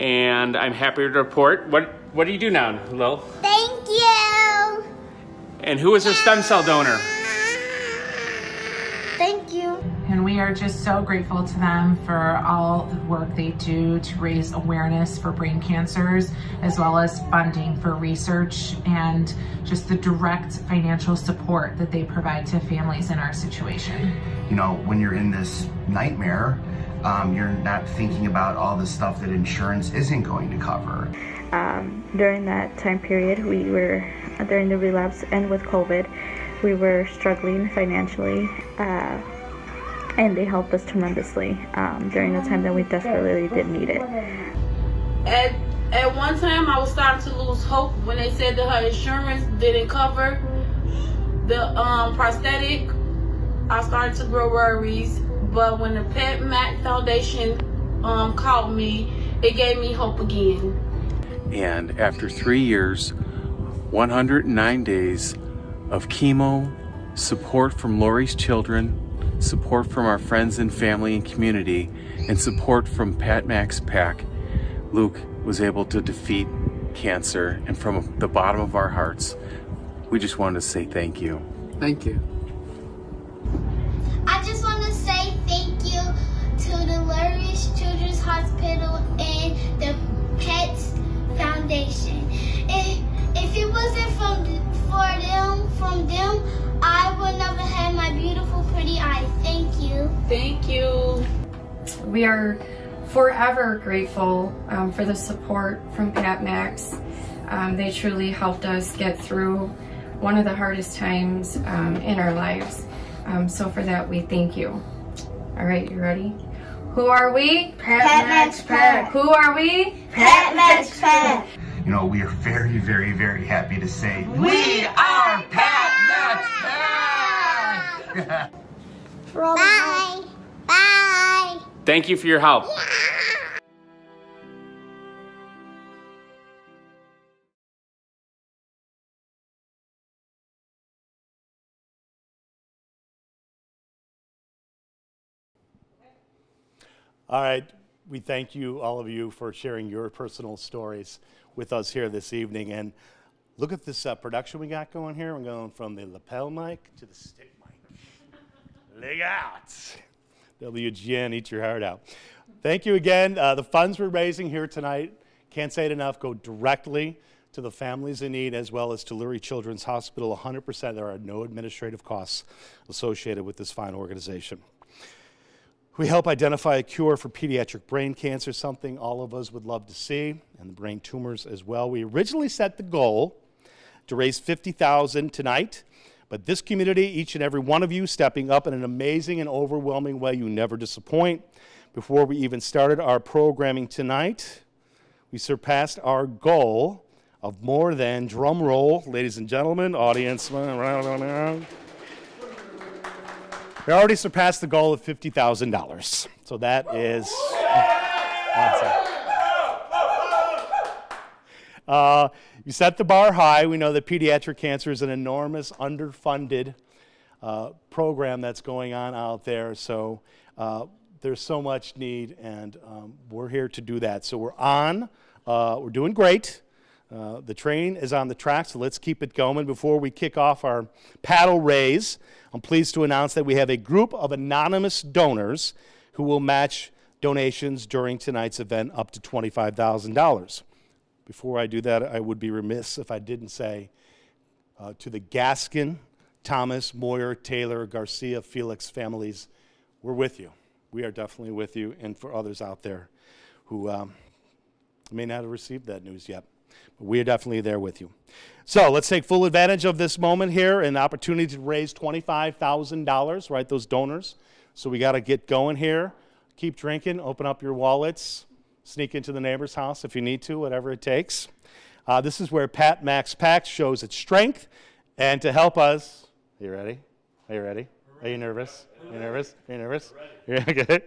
And I'm happy to report, what do you do now, Lil? Thank you. And who is her stem cell donor? Thank you. And we we are just so grateful to them for all the work they do to raise awareness for brain cancers, as well as funding for research and just the direct financial support that they provide to families in our situation. You know, when you're in this nightmare, you're not thinking about all the stuff that insurance isn't going to cover. During that time period, during the relapse and with COVID, we were struggling financially, and they helped us tremendously during the time that we desperately did need it. At one time, I was starting to lose hope when they said that her insurance didn't cover the prosthetic. I started to grow worries, but when the Pat Mac Foundation called me, it gave me hope again. And after 3 years, 109 days of chemo, support from Lori's children, support from our friends and family and community, and support from Pat Mac's PAC, Luke was able to defeat cancer. And from the bottom of our hearts, we just wanted to say thank you. Thank you. I just want to say thank you to the Lori's Children's Hospital and the Pets Foundation. If it wasn't from them, I would never have my beautiful, pretty eyes. Thank you. Thank you. We are forever grateful for the support from Pat Mac's. They truly helped us get through one of the hardest times in our lives. So for that, we thank you. All right, you ready? Who are we? Pat Mac's PAC. Who are we? Pat Mac's PAC. You know, we are very, very, very happy to say We are Pat Mac's PAC. Bye. Bye. Thank you for your help. All right, we thank you, all of you, for sharing your personal stories with us here this evening. And look at this production we got going here. We're going from the lapel mic to the stick mic. Look out. WGN, eat your heart out. Thank you again. The funds we're raising here tonight, can't say it enough, go directly to the families in need as well as to Lurie Children's Hospital. 100%, there are no administrative costs associated with this fine organization. We help identify a cure for pediatric brain cancer, something all of us would love to see, and the brain tumors as well. We originally set the goal to raise $50,000 tonight, but this community, each and every one of you, stepping up in an amazing and overwhelming way. You never disappoint. Before we even started our programming tonight, we surpassed our goal of more than, drum roll, ladies and gentlemen, audience, we already surpassed the goal of $50,000. So that is awesome. You set the bar high. We know that pediatric cancer is an enormous, underfunded program that's going on out there. So there's so much need, and we're here to do that. So we're on. We're doing great. The train is on the track, so let's keep it going. Before we kick off our paddle raise, I'm pleased to announce that we have a group of anonymous donors who will match donations during tonight's event up to $25,000. Before I do that, I would be remiss if I didn't say to the Gaskin, Thomas, Moyer, Taylor, Garcia, Felix families, we're with you. We are definitely with you, and for others out there who may not have received that news yet. But we are definitely there with you. So let's take full advantage of this moment here, an opportunity to raise $25,000, right, those donors. So we got to get going here. Keep drinking, open up your wallets, sneak into the neighbor's house if you need to, whatever it takes. This is where Pat Mac's PAC shows its strength. And to help us, are you ready? Are you ready? Are you nervous? Are you nervous? Are you nervous? Okay.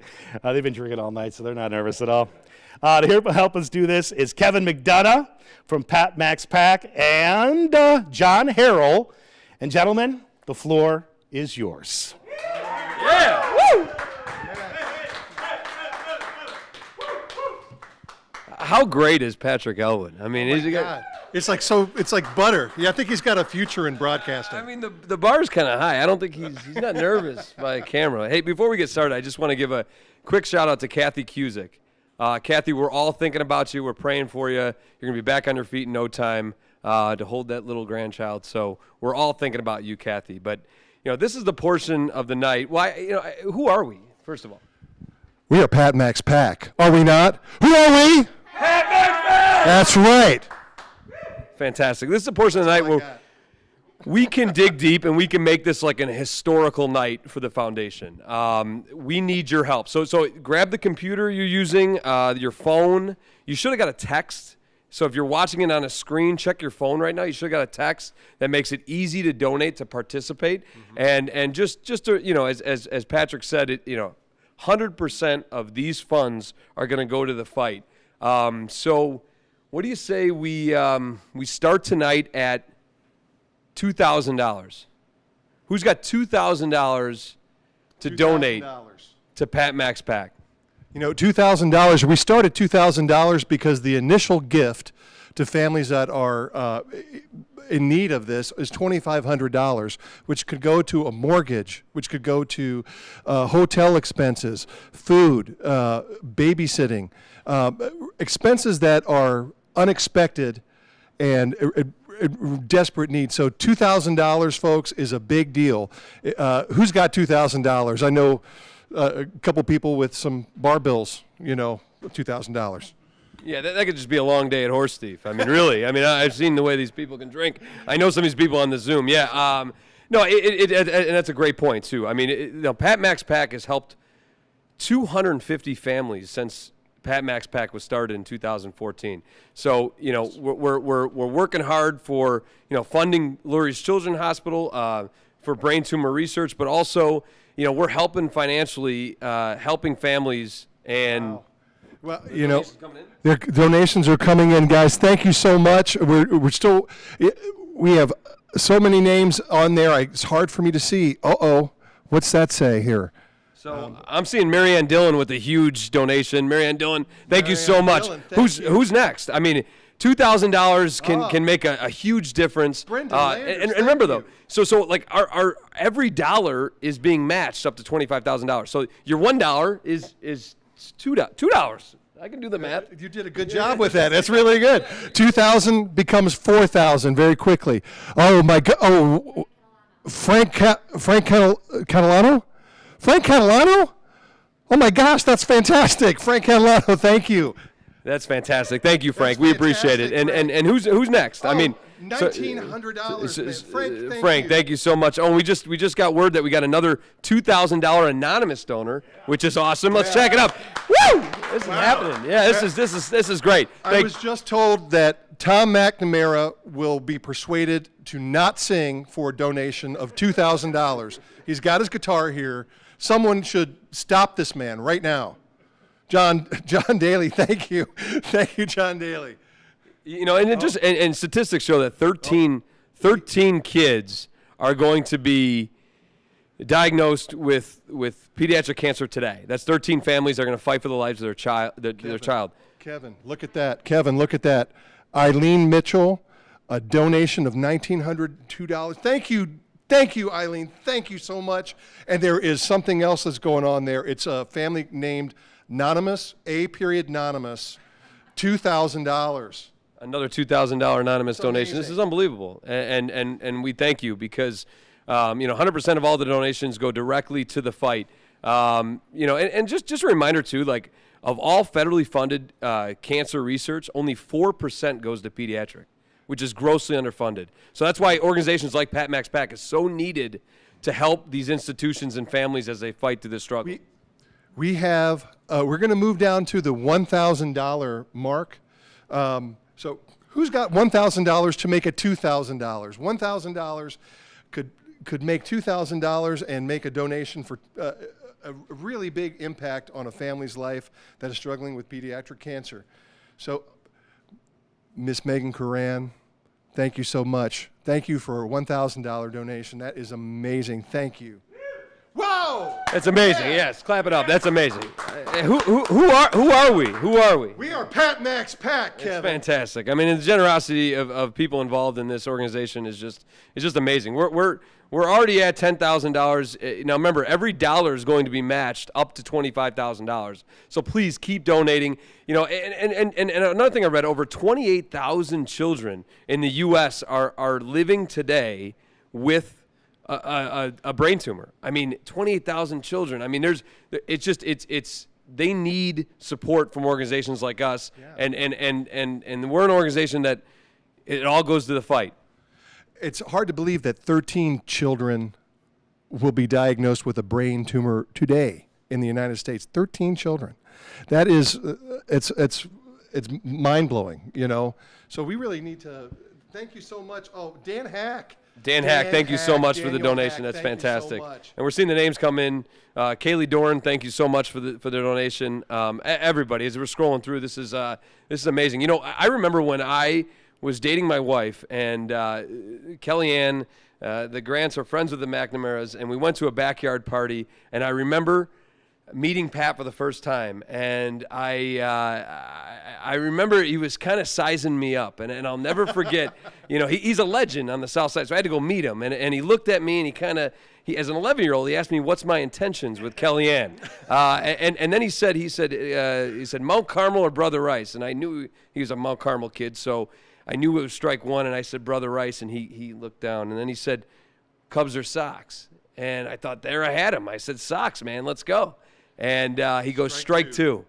They've been drinking all night, so they're not nervous at all. To help us do this is Kevin McDonough from Pat Mac's PAC and John Harrell. And gentlemen, the floor is yours. Yeah! Woo! how great is Patrick Elwood? I mean, Oh my God. It's like butter. Yeah, I think he's got a future in broadcasting. I mean, the bar's kind of high. I don't think he's not nervous by a camera. Hey, before we get started, I just want to give a quick shout out to Kathy Cusick. Kathy, we're all thinking about you. We're praying for you. You're going to be back on your feet in no time to hold that little grandchild. So we're all thinking about you, Kathy. But, this is the portion of the night. Why, who are we, first of all? We are Pat Max Pack. Are we not? Who are we? Pat Max Pack! That's right. Fantastic. This is the portion of the night where we can dig deep and we can make this like an historical night for the foundation. We need your help. So grab the computer you're using, your phone. You should have got a text. So if you're watching it on a screen, check your phone right now. You should have got a text that makes it easy to donate, to participate. And just to, as Patrick said, 100% of these funds are going to go to the fight. So what do you say we start tonight at $2,000? Who's got $2,000 to donate to Pat Max Pack? $2,000. We start at $2,000 because the initial gift to families that are in need of this is $2,500, which could go to a mortgage, which could go to hotel expenses, food, babysitting, expenses that are unexpected and desperate need. So $2,000, folks, is a big deal. Who's got $2,000? I know a couple people with some bar bills, $2,000. Yeah, that could just be a long day at Horse Thief. I mean, really. I mean, I've seen the way these people can drink. I know some of these people on the Zoom. Yeah. No, and that's a great point, too. I mean, Pat Max Pack has helped 250 families since Pat Max Pack was started in 2014. So, we're working hard for, funding Lurie's Children's Hospital, for brain tumor research, but also, we're helping financially, helping families and. Wow. Well, their donations are coming in, guys. Thank you so much. We have so many names on there. It's hard for me to see. What's that say here? So I'm seeing Marianne Dillon with a huge donation. Marianne Dillon, thank you so much. Who's next? I mean, $2,000 can make a huge difference. And remember though, so like our every dollar is being matched up to $25,000. So your $1 is $2. I can do the math. You did a good job with that. That's really good. 2,000 becomes 4,000 very quickly. Oh my God! Oh, Frank Catalano. Frank Catalano? Oh my gosh, that's fantastic. Frank Catalano, thank you. That's fantastic. Thank you, Frank. We appreciate it. And who's next? Oh, I mean, $1,900. Frank, thank you so much. Oh, we just got word that we got another $2,000 anonymous donor, which is awesome. Let's check it up. Woo! This is happening. Yeah, this is great. I was just told that Tom McNamara will be persuaded to not sing for a donation of $2,000. He's got his guitar here. Someone should stop this man right now. John Daly, thank you. Thank you, John Daly. And statistics show that 13 kids are going to be diagnosed with pediatric cancer today. That's 13 families that are going to fight for the lives of their child. Kevin, look at that. Kevin, look at that. Eileen Mitchell, a donation of $1,902. Thank you, Eileen. Thank you so much. And there is something else that's going on there. It's a family named Anonymous, Anonymous, $2,000. Another $2,000 anonymous donation. This is unbelievable, and we thank you because 100% of all the donations go directly to the fight. And just a reminder too, like of all federally funded cancer research, only 4% goes to pediatric, which is grossly underfunded. So that's why organizations like Pat Max Pack is so needed to help these institutions and families as they fight through this struggle. We have, we're going to move down to the $1,000 mark. So who's got $1,000 to make it $2,000? $1,000 could make $2,000 and make a donation for a really big impact on a family's life that is struggling with pediatric cancer. So, Miss Megan Coran, thank you so much. Thank you for a $1,000 donation. That is amazing. Thank you. Whoa! That's amazing. Yes, clap it up. That's amazing. Who are we? Who are we? We are Pat Max Pack, Kevin. It's fantastic. I mean, the generosity of people involved in this organization is just amazing. We're already at $10,000. Now remember, every dollar is going to be matched up to $25,000. So please keep donating. You know, and another thing I read, over 28,000 children in the U.S. are living today with a brain tumor. I mean, 28,000 children. I mean, they need support from organizations like us, and we're an organization that it all goes to the fight. It's hard to believe that 13 children will be diagnosed with a brain tumor today in the United States. 13 children. That is, it's mind-blowing, you know. So we really need to thank you so much. Oh, Dan Hack. Dan Hack, thank you so much for the donation. That's fantastic. And we're seeing the names come in. Kaylee Doran, thank you so much for the donation. Everybody, as we're scrolling through, this is amazing. You know, I remember when I was dating my wife, and Kellyanne, the Grants are friends with the McNamara's, and we went to a backyard party, and I remember meeting Pat for the first time, and I remember he was kind of sizing me up, and I'll never forget. You know, he's a legend on the South Side, so I had to go meet him, and he looked at me, and he as an 11-year-old, he asked me what's my intentions with Kellyanne, and then he said Mount Carmel or Brother Rice, and I knew he was a Mount Carmel kid, so I knew it was strike one, and I said Brother Rice, and he looked down, and then he said Cubs or Sox, and I thought there I had him. I said Sox, man, let's go. And he goes, strike two.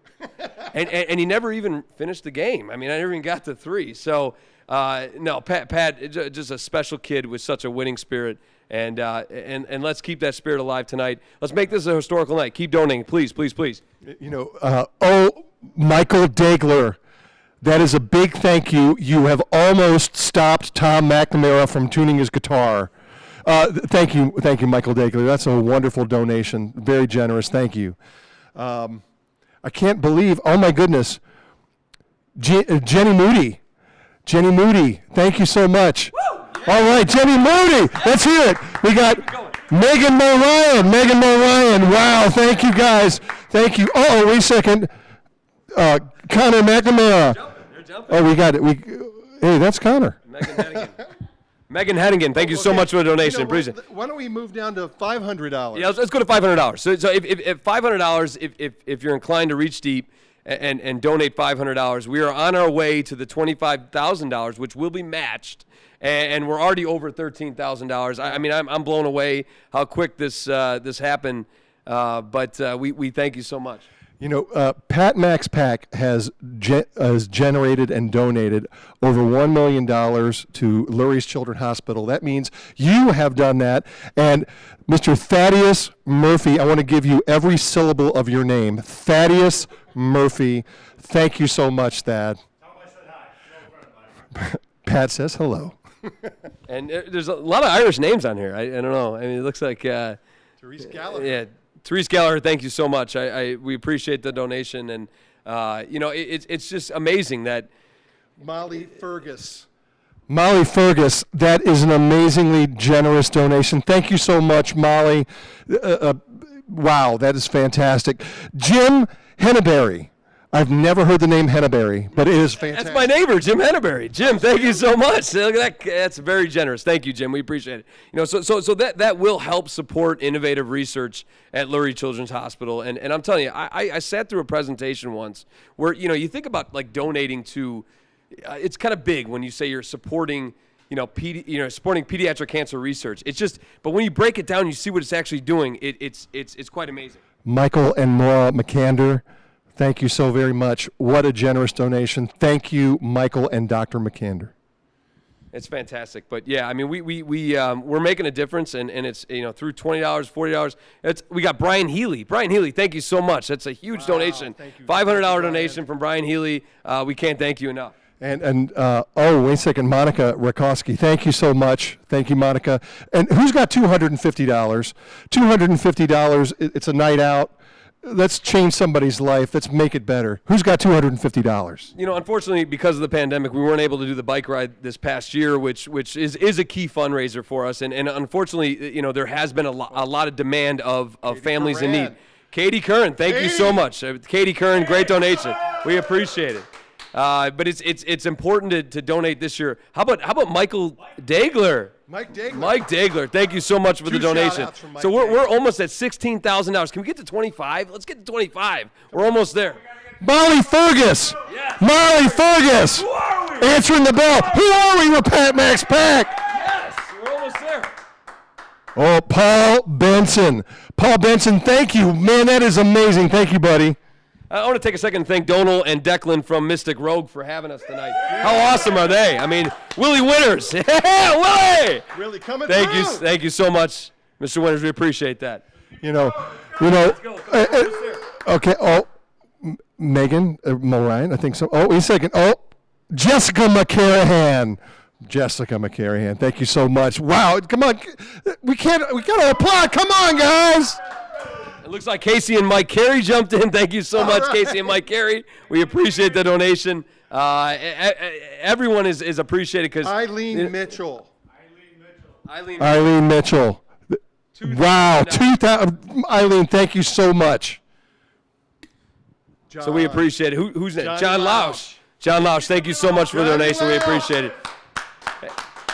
and he never even finished the game. I mean, I never even got to 3. So, no, Pat, just a special kid with such a winning spirit. And let's keep that spirit alive tonight. Let's make this a historical night. Keep donating, please, please, please. You know, Michael Dagler, that is a big thank you. You have almost stopped Tom McNamara from tuning his guitar. Thank you, Michael Dagler. That's a wonderful donation. Very generous. Thank you. I can't believe. Oh my goodness, Jenny Moody. Jenny Moody. Thank you so much. Woo! All right, Jenny Moody. Let's hear it. We got Megan Mo Ryan. Wow. thank you guys. Thank you. Oh, wait a second. Connor McNamara. They're jumping. Oh, we got it. Hey, that's Connor. Megan Hennigan, thank you so much for the donation. Appreciate it. Why don't we move down to $500? Yeah, let's go to $500. So if $500, if you're inclined to reach deep and donate $500, we are on our way to the $25,000, which will be matched, and we're already over $13,000. I mean, I'm blown away how quick this happened, but we thank you so much. You know, Pat Max Pack has generated and donated over $1 million to Lurie's Children's Hospital. That means you have done that. And Mr. Thaddeus Murphy, I want to give you every syllable of your name. Thaddeus Murphy, thank you so much, Thad. Pat says hello. And there's a lot of Irish names on here. I don't know. I mean, it looks like Therese Gallagher. Yeah. Therese Gallagher, thank you so much. We appreciate the donation, and you know, it's just amazing that Molly Fergus, that is an amazingly generous donation. Thank you so much, Molly. Wow, that is fantastic. Jim Henneberry. I've never heard the name Henneberry, but it is fantastic. That's my neighbor, Jim Henneberry. Jim, thank you so much. Look at that. That's very generous. Thank you, Jim. We appreciate it. You know, so that will help support innovative research at Lurie Children's Hospital. And I'm telling you, I sat through a presentation once where, you know, you think about like donating to, it's kind of big when you say you're supporting, supporting pediatric cancer research. It's just, but when you break it down, you see what it's actually doing. It's quite amazing. Michael and Maura McAnder, thank you so very much. What a generous donation. Thank you, Michael and Dr. McAnder. It's fantastic. But yeah, I mean, we're making a difference, and it's, you know, through $20, $40. We got Brian Healy. Brian Healy, thank you so much. That's a huge donation. Thank you. $500 donation from Brian Healy. We can't thank you enough. And oh, wait a second, Monica Rakowski. Thank you so much. Thank you, Monica. And who's got $250? $250, it's a night out. let's change somebody's life. Let's make it better. Who's got $250? You know, unfortunately, because of the pandemic, we weren't able to do the bike ride this past year, which is a key fundraiser for us. And unfortunately, you know, there has been a lot of demand of families in need. Katie Curran, thank you so much. Katie Curran, great donation. We appreciate it. But it's important to donate this year. How about Michael Dagler? Mike Dagler, thank you so much for the donation. So we're almost at $16,000. Can we get to 25? Let's get to 25. We're almost there. Molly Fergus. Yes. Molly Fergus. Who are we? Answering the bell. Who are we with Pat Max Pack? Yes, we're almost there. Oh, Paul Benson. Paul Benson, thank you. Man, that is amazing. Thank you, buddy. I want to take a second and thank Donal and Declan from Mystic Rogue for having us tonight. How awesome are they? I mean, Willie Winters. Willie! Really coming Thank through. you. Thank you so much, Mr. Winters. We appreciate that. You know. Let's go. Okay. Oh, Megan Moran, I think so. Oh, wait a second. Oh, Jessica McCarahan. Jessica McCarahan, thank you so much. Wow, come on. We got to applaud. Come on, guys. It looks like Casey and Mike Carey jumped in. Thank you so much, Casey and Mike Carey. We appreciate the donation. Everyone is appreciated because Eileen Mitchell. Eileen Mitchell. Wow, 2,000. Eileen, thank you so much. So we appreciate it. Who's next? John Lausch. John Lausch, thank you so much for the donation. We appreciate it.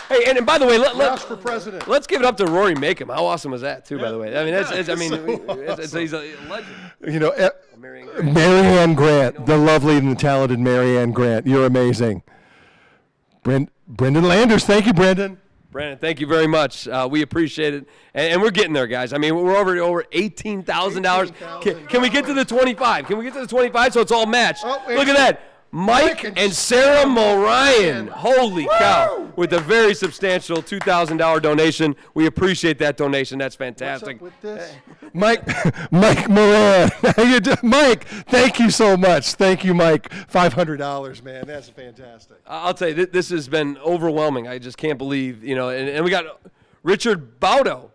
Hey, and by the way, for president. Let's give it up to Rory Makem. How awesome was that, too, by the way? I mean, he's a legend. You know, Marianne Grant, the lovely and talented Marianne Grant. You're amazing. Brendan Landers, thank you, Brendan. Brandon, thank you very much. We appreciate it. And we're getting there, guys. I mean, we're over $18,000. Can we get to the 25? Can we get to the 25 so it's all matched? Look at that. Mike and Sarah Mulryan. Holy cow. With a very substantial $2,000 donation. We appreciate that donation. That's fantastic. What's up with this? Mike Moran. How you doing? Mike, thank you so much. Thank you, Mike. $500, man. That's fantastic. I'll tell you, this has been overwhelming. I just can't believe, you know, and we got Richard Baudo.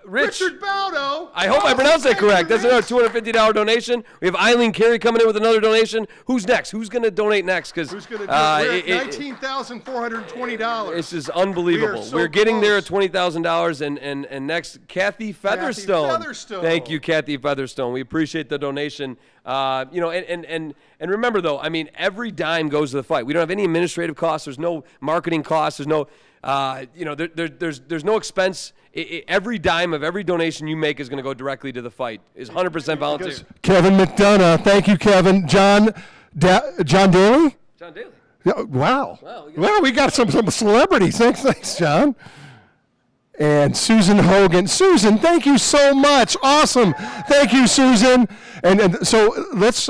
Richard Baudo. I hope I pronounced that correct. That's another $250 donation. We have Eileen Carey coming in with another donation. Who's next? Who's going to donate next? Who's going to do it? $19,420. This is unbelievable. We're getting there at $20,000. And next, Kathy Featherstone. Thank you, Kathy Featherstone. We appreciate the donation. You know, and remember, though, I mean, every dime goes to the fight. We don't have any administrative costs. There's no marketing costs. There's no, you know, there's no expense. Every dime of every donation you make is going to go directly to the fight. Is 100% volunteer. Kevin McDonough, thank you, Kevin. John Daly. John Daly. Yeah, wow. Well, we got some celebrities. Thanks, John. And Susan Hogan. Susan, thank you so much. Awesome. Thank you, Susan. And so let's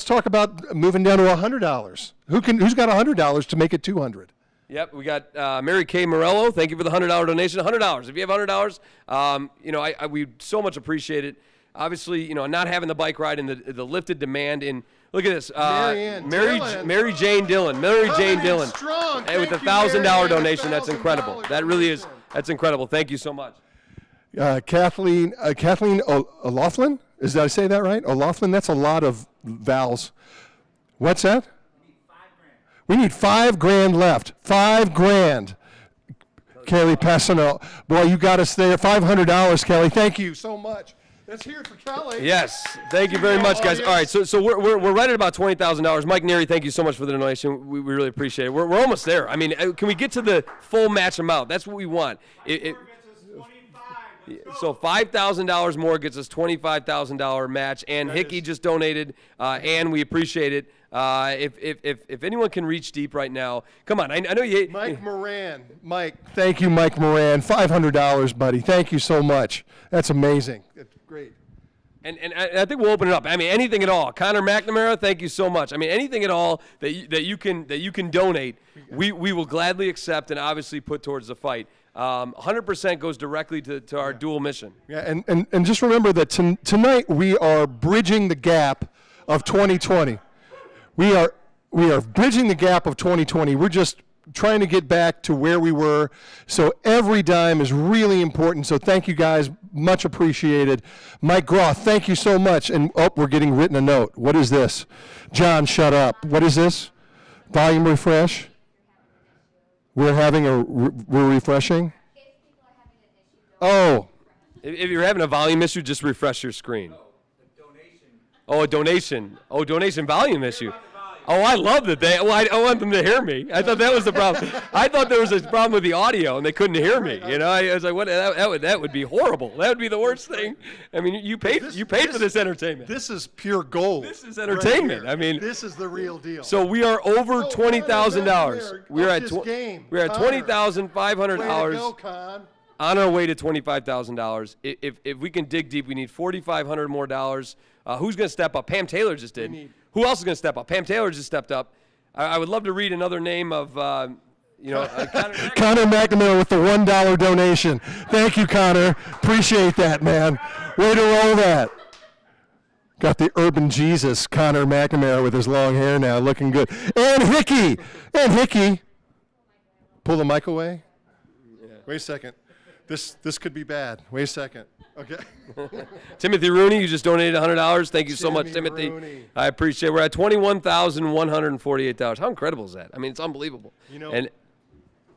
talk about moving down to $100. Who's got $100 to make it $200? Yep, we got Mary Kay Morello. Thank you for the $100 donation. $100. If you have $100, you know, we so much appreciate it. Obviously, you know, not having the bike ride and the lifted demand in. Look at this, Mary Jane Dillon. Mary Jane Dillon. Hey, with a $1,000 donation, that's incredible. That really is. That's incredible. Thank you so much. Kathleen O'Loughlin. Did I say that right? O'Loughlin. That's a lot of vowels. What's that? We need $5,000 left. $5,000. Kelly Passano. Boy, you got us there. $500, Kelly. Thank you so much. Let's hear it for Kelly. Yes. Thank you very much, guys. All right, so we're right at about $20,000. Mike Neary, thank you so much for the donation. We really appreciate it. We're almost there. I mean, can we get to the full match amount? That's what we want. So $5,000 more gets us $25,000 match, and Hickey just donated, and we appreciate it. If anyone can reach deep right now, come on. I know you. Mike Moran. Mike, thank you, Mike Moran. $500, buddy. Thank you so much. That's amazing. That's great. And I think we'll open it up. I mean, anything at all. Connor McNamara, thank you so much. I mean, anything at all that you can donate, we will gladly accept and obviously put towards the fight. 100% goes directly to our dual mission. Yeah, and just remember that tonight we are bridging the gap of 2020. We are bridging the gap of 2020. We're just trying to get back to where we were. So every dime is really important. So thank you guys, much appreciated. Mike Groth, thank you so much. And we're getting written a note. What is this? John, shut up. What is this? Volume refresh. We're refreshing. Oh. If you're having a volume issue, just refresh your screen. Oh, a donation. Oh, donation volume issue. Oh, I love that. I want them to hear me. I thought that was the problem. I thought there was a problem with the audio and they couldn't hear me. You know, I was like, what? That would be horrible. That would be the worst thing. I mean, you paid for this entertainment. This is pure gold. This is entertainment. Right, I mean, this is the real deal. So we are over $20,000. We're at $20,500. On our way to $25,000. If we can dig deep, we need $4,500 more dollars. Who's going to step up? Pam Taylor just did. Who else is going to step up? Pam Taylor just stepped up. I would love to read another name of, Connor McNamara with the $1 donation. Thank you, Connor. Appreciate that, man. Way to roll that. Got the urban Jesus, Connor McNamara, with his long hair now, looking good. And Hickey. Pull the mic away. Yeah. Wait a second. This could be bad. Wait a second. Okay. Timothy Rooney, you just donated $100. Thank you so much, Timothy. Rooney. I appreciate it. We're at $21,148. How incredible is that? I mean, it's unbelievable. You know, and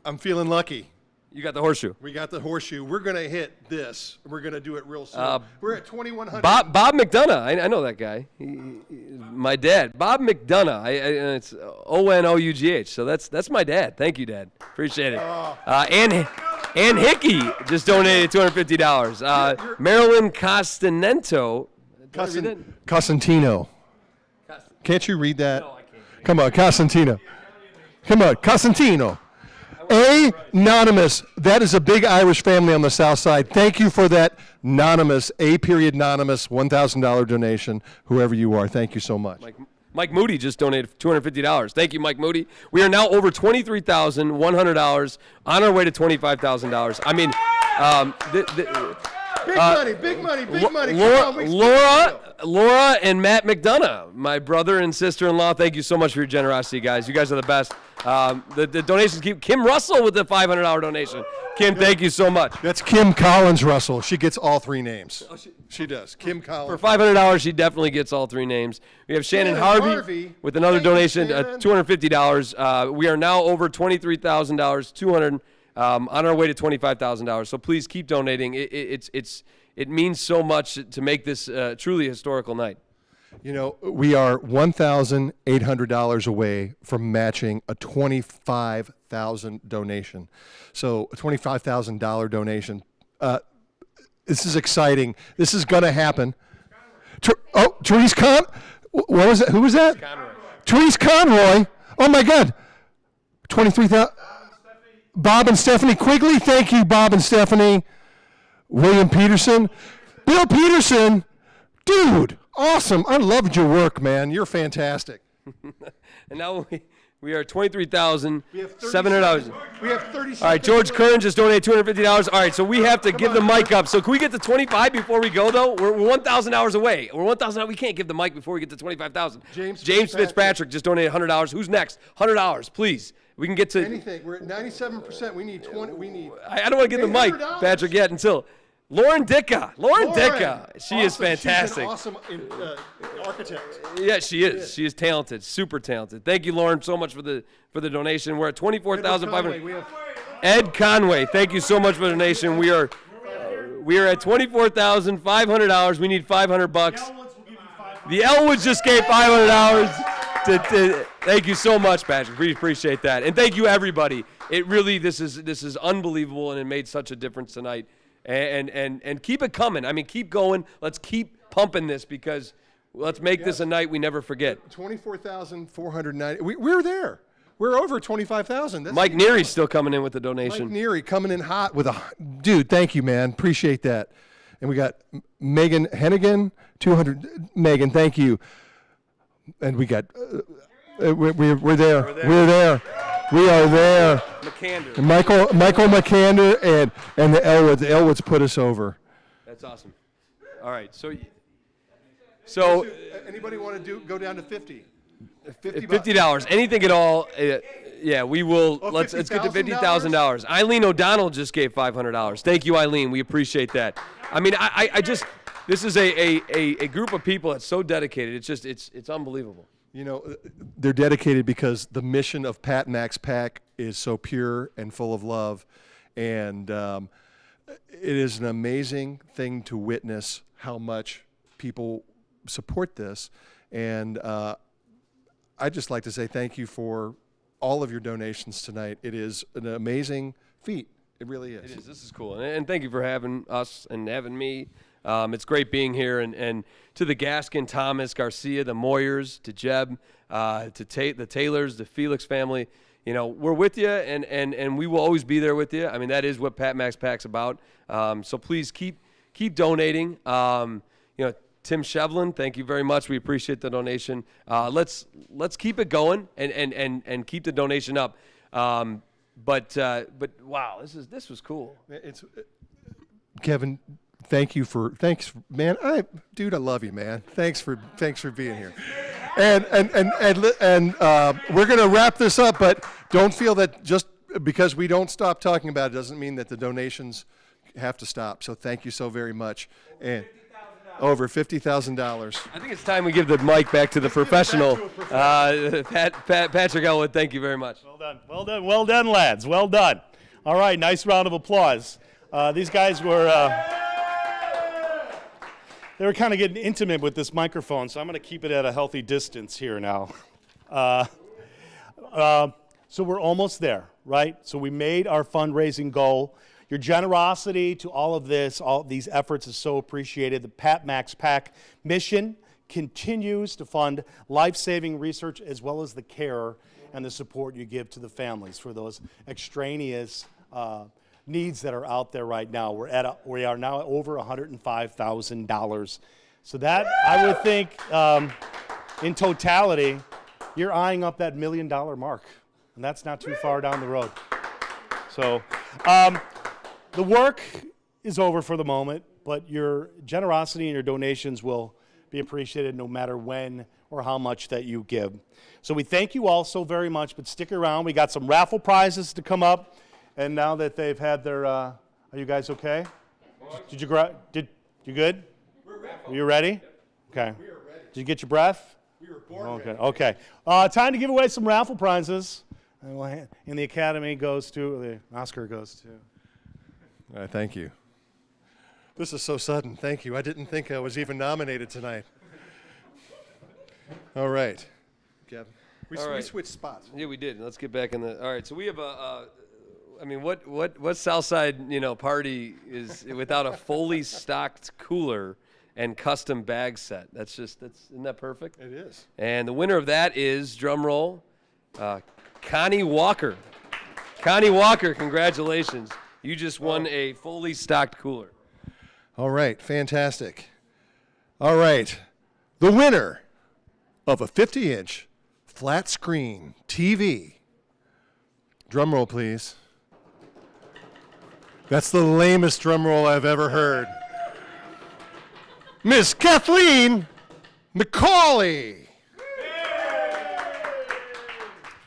I'm feeling lucky. You got the horseshoe. We got the horseshoe. We're going to hit this. We're going to do it real soon. We're at 2,100. Bob McDonough. I know that guy. My dad. Bob McDonough. It's ONOUGH. So that's my dad. Thank you, Dad. Appreciate it. And Hickey just donated $250. Marilyn Costantino. Costantino. Can't you read that? No, I can't. Come on, Costantino. Anonymous. That is a big Irish family on the south side. Thank you for that anonymous, anonymous $1,000 donation, whoever you are. Thank you so much. Mike Moody just donated $250. Thank you, Mike Moody. We are now over $23,100 on our way to $25,000. I mean, big money. Laura and Matt McDonough, my brother and sister-in-law. Thank you so much for your generosity, guys. You guys are the best. The donations keep. Kim Russell with the $500 donation. Kim, thank you so much. That's Kim Collins Russell. She gets all three names. She does. Kim Collins. For $500, she definitely gets all three names. We have Shannon Harvey with another donation, $250. We are now over $23,000, on our way to $25,000. So please keep donating. It means so much to make this truly historical night. You know, we are $1,800 away from matching a $25,000 donation. So a $25,000 donation. This is exciting. This is going to happen. Therese Conroy. What was that? Who was that? Therese Conroy. Oh, my God. 23,000. Bob and Stephanie Quigley. Thank you, Bob and Stephanie. William Peterson. Bill Peterson. Dude. Awesome. I loved your work, man. You're fantastic. And now we are $23,700. We have 30. All right, George Kern just donated $250. All right, so we have to give the mic up. So can we get to 25 before we go, though? We're 1,000 hours away. We're 1,000. We can't give the mic before we get to 25,000. James Fitzpatrick just donated $100. Who's next? $100, please. We can get to anything. We're at 97%. We need 20. I don't want to get the mic, Patrick, yet until. Lauren Dicka. She is fantastic. She's an awesome architect. Yeah, she is. She is talented, super talented. Thank you, Lauren, so much for the donation. We're at $24,500. Ed Conway, thank you so much for the donation. We are at $24,500. We need $500. The Elwoods just gave $500. Thank you so much, Patrick. We appreciate that, and thank you, everybody. It really this is unbelievable, and it made such a difference tonight. And keep it coming. I mean, keep going. Let's keep pumping this because let's make this a night we never forget. 24,490. We're there. We're over 25,000. Mike Neary's still coming in with the donation. Mike Neary coming in hot with dude. Thank you, man. Appreciate that. And we got Megan Hennigan, 200. Megan, thank you. And we got we're there. We're there. We are there. McCander. Michael McCander and the Elwoods. The Elwoods put us over. That's awesome. All right. So anybody want to go down to 50? $50. Anything at all. Yeah, we will. Let's get to $50,000. Eileen O'Donnell just gave $500. Thank you, Eileen. We appreciate that. I mean, I just this is a group of people that's so dedicated. It's just it's unbelievable. You know, they're dedicated because the mission of Pat Max PAC is so pure and full of love, and it is an amazing thing to witness how much people support this. And I'd just like to say thank you for all of your donations tonight. It is an amazing feat. It really is. It is. This is cool. And thank you for having us and having me. It's great being here. And to the Gaskin, Thomas, Garcia, the Moyers, to Jeb, to the Taylors, the Felix family, you know, we're with you, and we will always be there with you. I mean, that is what Pat Max PAC's about. So please keep donating. You know, Tim Shevlin, thank you very much. We appreciate the donation. Let's keep it going and keep the donation up. But wow, this was cool. Kevin, thanks, man. I love you, man. Thanks for being here. And we're gonna wrap this up, but don't feel that just because we don't stop talking about it doesn't mean that the donations have to stop. So thank you so very much. And over $50,000. I think it's time we give the mic back to the professional, Patrick Elwood. Thank you very much. Well done, lads. Well done. All right, nice round of applause. These guys were they were kind of getting intimate with this microphone, so I'm going to keep it at a healthy distance here now. So we're almost there, right? So we made our fundraising goal. Your generosity to all of this, all these efforts is so appreciated. The Pat Max PAC mission continues to fund life-saving research as well as the care and the support you give to the families for those extraneous needs that are out there right now. We are now at over $105,000. So that, I would think, in totality, you're eyeing up that $1 million mark, and that's not too far down the road. So. The work is over for the moment, but your generosity and your donations will be appreciated no matter when or how much that you give. So we thank you all so very much, but stick around. We got some raffle prizes to come up, and now that they've had their, are you guys okay? Did you good? Are you ready? Okay. We are ready. Did you get your breath? We were born ready. Okay. Time to give away some raffle prizes. And the Academy goes to, the Oscar goes to. All right, thank you. This is so sudden. Thank you. I didn't think I was even nominated tonight. All right. Kevin. We switched spots. Yeah, we did. Let's get back in the. All right. So we have I mean, what Southside party is without a fully stocked cooler and custom bag set? Isn't that perfect? It is. And the winner of that is, drum roll, Connie Walker. Connie Walker, congratulations. You just won a fully stocked cooler. All right, fantastic. All right, the winner of a 50-inch flat screen TV. Drum roll, please. That's the lamest drum roll I've ever heard. Miss Kathleen McCauley.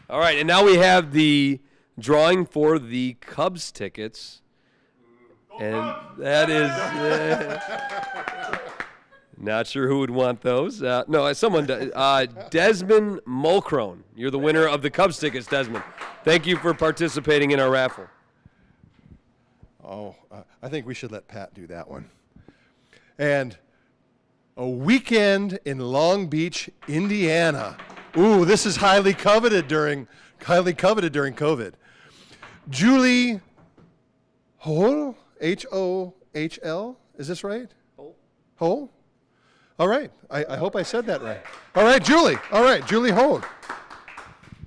All right, and now we have the drawing for the Cubs tickets, and that is not sure who would want those. No, someone does. Desmond Mulcrone, you're the winner of the Cubs tickets, Desmond. Thank you for participating in our raffle. Oh, I think we should let Pat do that one. And a weekend in Long Beach, Indiana. Ooh, this is highly coveted during COVID. Julie Hohl, H-O-H-L, is this right? Hohl? All right, I hope I said that right. All right, Julie Hohl.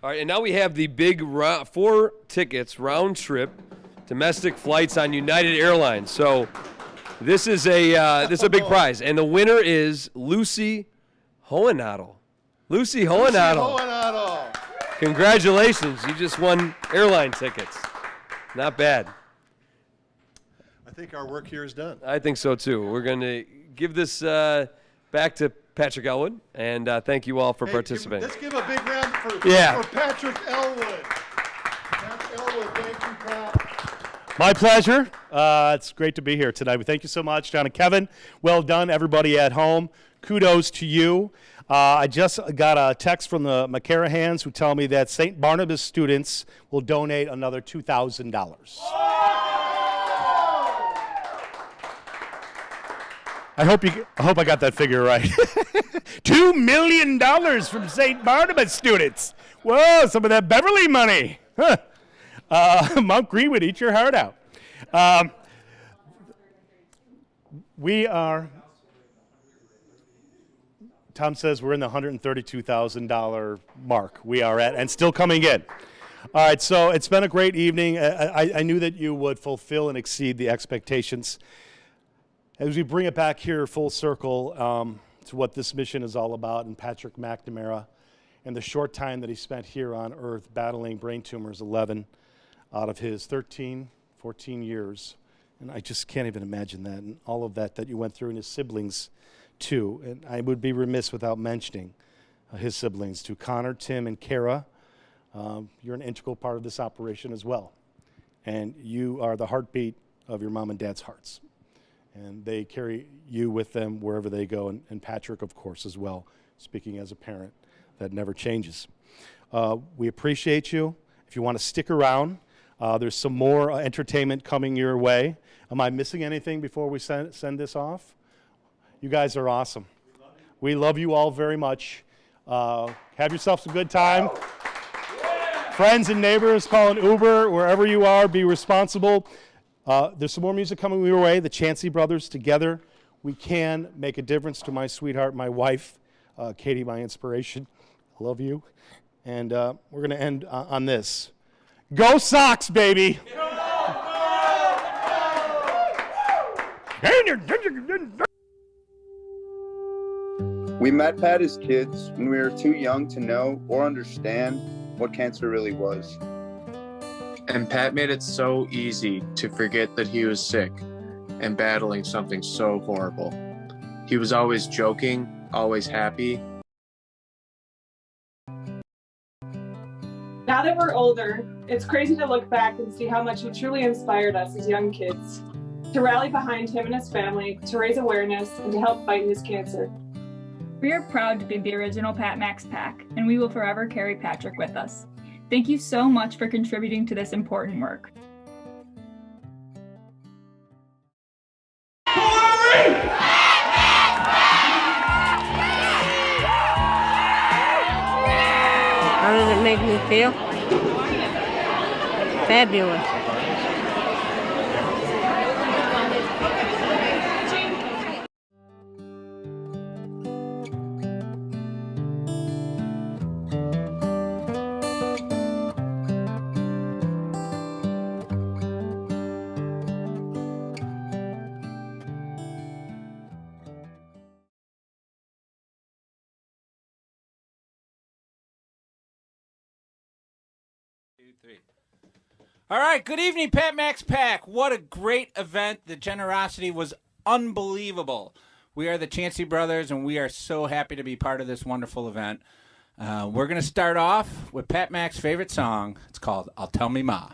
All right, and now we have the big 4 tickets, round trip, domestic flights on United Airlines. So this is a big prize, and the winner is Lucy Hohenadel. Lucy Hohenadel. Congratulations, you just won airline tickets. Not bad. I think our work here is done. I think so too. We're going to give this back to Patrick Elwood, and thank you all for participating. Let's give a big round for Patrick Elwood. Patrick Elwood, thank you, Pat. My pleasure. It's great to be here tonight. Thank you so much, John and Kevin. Well done, everybody at home. Kudos to you. I just got a text from the McCarahans who tell me that St. Barnabas students will donate another $2,000. I hope I got that figure right. $2 million from St. Barnabas students. Whoa, some of that Beverly money. Huh. Mount Greenwood, eat your heart out. Tom says we're in the $132,000 mark. We are at, and still coming in. All right, so it's been a great evening. I knew that you would fulfill and exceed the expectations. As we bring it back here full circle to what this mission is all about, and Patrick McNamara, and the short time that he spent here on Earth battling brain tumors, 11 out of his 13, 14 years. And I just can't even imagine that, and all of that you went through, and his siblings too. And I would be remiss without mentioning his siblings too, Connor, Tim, and Kara. You're an integral part of this operation as well. And you are the heartbeat of your mom and dad's hearts. And they carry you with them wherever they go, and Patrick, of course, as well, speaking as a parent. That never changes. We appreciate you. If you want to stick around, there's some more entertainment coming your way. Am I missing anything before we send this off? You guys are awesome. We love you all very much. Have yourselves a good time. Friends and neighbors, call an Uber wherever you are. Be responsible. There's some more music coming your way. The Chancey Brothers, together we can make a difference. To my sweetheart, my wife, Katie, my inspiration. I love you. And we're going to end on this. Go Sox, baby! We met Pat as kids when we were too young to know or understand what cancer really was. And Pat made it so easy to forget that he was sick and battling something so horrible. He was always joking, always happy. Now that we're older, it's crazy to look back and see how much he truly inspired us as young kids, to rally behind him and his family, to raise awareness, and to help fight his cancer. We are proud to be the original Pat Max PAC, and we will forever carry Patrick with us. Thank you so much for contributing to this important work. How does it make me feel? Fabulous. All right, good evening, Pat Max PAC. What a great event. The generosity was unbelievable. We are the Chancey Brothers, and we are so happy to be part of this wonderful event. We're going to start off with Pat Mac's favorite song. It's called I'll Tell Me Ma.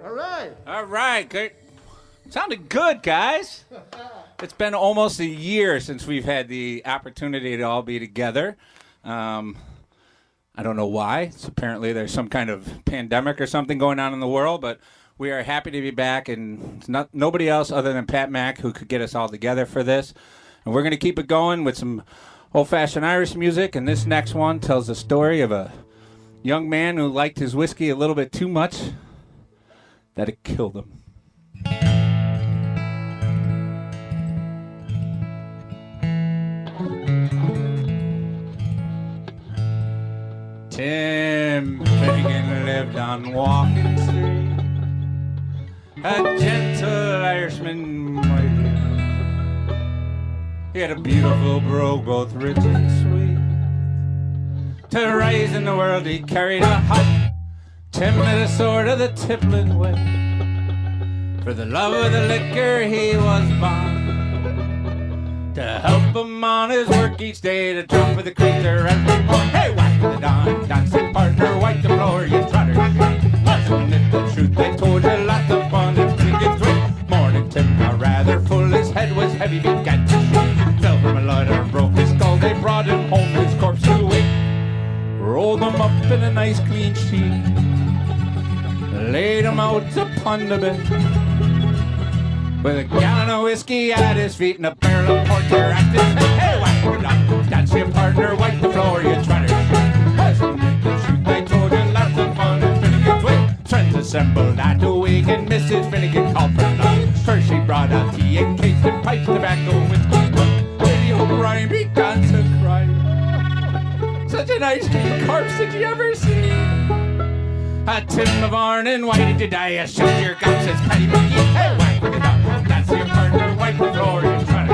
All right. All right. Good. Sounded good, guys. It's been almost a year since we've had the opportunity to all be together. I don't know why. Apparently there's some kind of pandemic or something going on in the world, but we are happy to be back, and it's nobody else other than Pat Mack who could get us all together for this. And we're going to keep it going with some old-fashioned Irish music, and this next one tells the story of a young man who liked his whiskey a little bit too much that it killed him. Tim Finnegan lived on Walking Street, a gentle Irishman, my dear. He had a beautiful brogue, both rich and sweet. To rise in the world he carried a hot Tim had a sword of the Tipplin way. For the love of the liquor he was bound to help him on his work each day, to jump with the creature every morning. Hey, whack the dawn, dancing partner, wipe the floor, you trotter. Wasn't it the truth? They told you lots of fun and Finnegan's Wake. Morning Tim, now rather full, his head was heavy, began to shake. Fell from a ladder, broke his skull, they brought him home, his corpse to wake. Rolled him up in a nice clean sheet, laid him out upon the bed, with a gallon of whiskey at his feet and a barrel of porter at his head. Hey, whack it up, dance your partner, wipe the floor, you trotter. Wasn't it the truth? They told you lots of fun and Finnegan's Wake. Friends assembled at the wake and Mrs. Finnegan called for lunch. First she brought out tea and cakes and pipes, tobacco, whiskey. Lady O'Brien began to cry. Such a nice corpse did you ever see? A Tim Mavarn, and why did you die? A shoot your guts, says Paddy McGee. Hey, whack it up, that's your partner, wipe the floor, you try to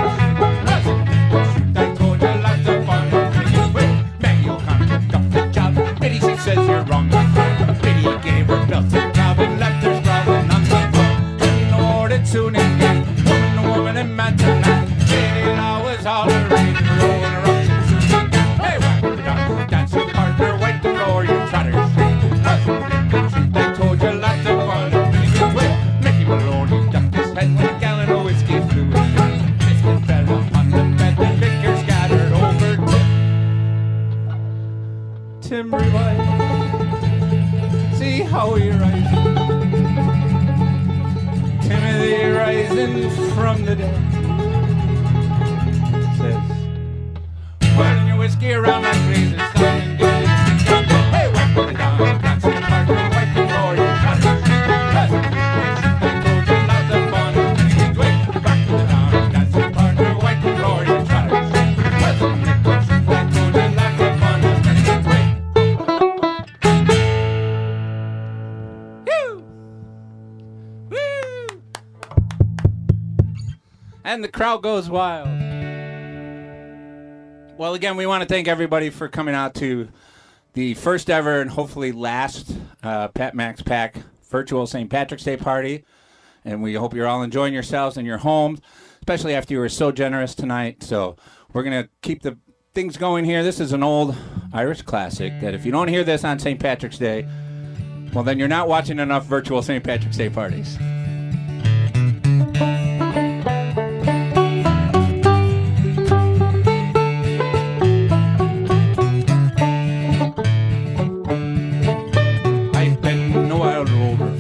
shoot. I told you lots of fun, Finnegan's Wake. Maggie O'Connor got the job. Biddy, she says you're wrong. Biddy gave her belt to job and left her sprawling on the floor. In the ward at soon again, woman to woman and man to man. Biddy Law was all arranged, rolling her up to soon again. Hey, whack it up, that's your partner, wipe the floor, you try to I told you lots of fun and Finnegan's Wake. Mickey Maloney ducked his head when a gallon of whiskey flew in. Biscuit fell upon the bed and liquor scattered over Tim. Tim revived. See how he rises. Timothy rising from the dead. Says, whirling your whiskey around like crazy, slamming good. Hey, whack it down, dancing partner, wipe the floor, you trotter. I told you lots of fun and Finnegan's Wake. Whack it down, dancing partner, wipe the floor, you trotter. Wasn't it the truth? I told you lots of fun and Finnegan's Wake. Woo! Woo! And the crowd goes wild. Well, again, we want to thank everybody for coming out to the first ever and hopefully last Pat Mack's Pack virtual St. Patrick's Day party. And we hope you're all enjoying yourselves in your homes, especially after you were so generous tonight. So we're going to keep the things going here. This is an old Irish classic that if you don't hear this on St. Patrick's Day, well, then you're not watching enough virtual St. Patrick's Day parties.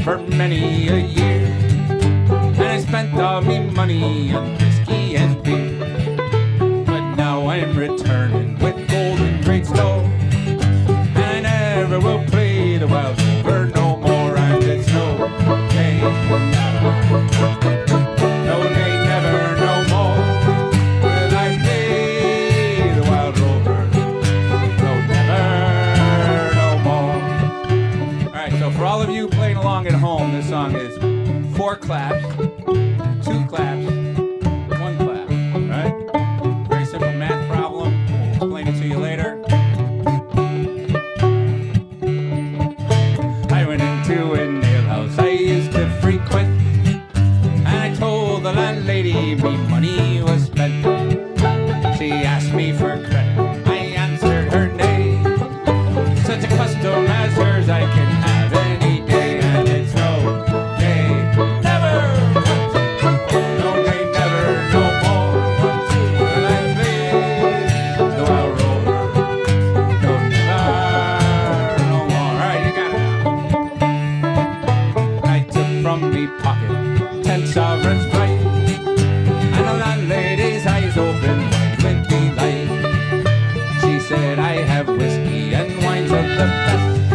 For many a year, and I spent all me money on whiskey and beer. But now I'm returning with gold and great snow, and I never will play the wild over no more. I'm dead snow. Hey, no, they never no more will I play the wild rover. No, never no more. All right, so for all of you playing along at home, this song is 4 claps, 2 claps, 1 clap, right? Very simple math problem. I'll explain it to you later. I went into an alehouse I used to frequent, and I told the landlady me money was spent. She asked me for credit, I answered her nay. Such a custom as hers I can have any day, and it's no from me pocket 10 sovereigns bright, and the landlady's eyes open wide with delight. She said, I have whiskey and wines of the best,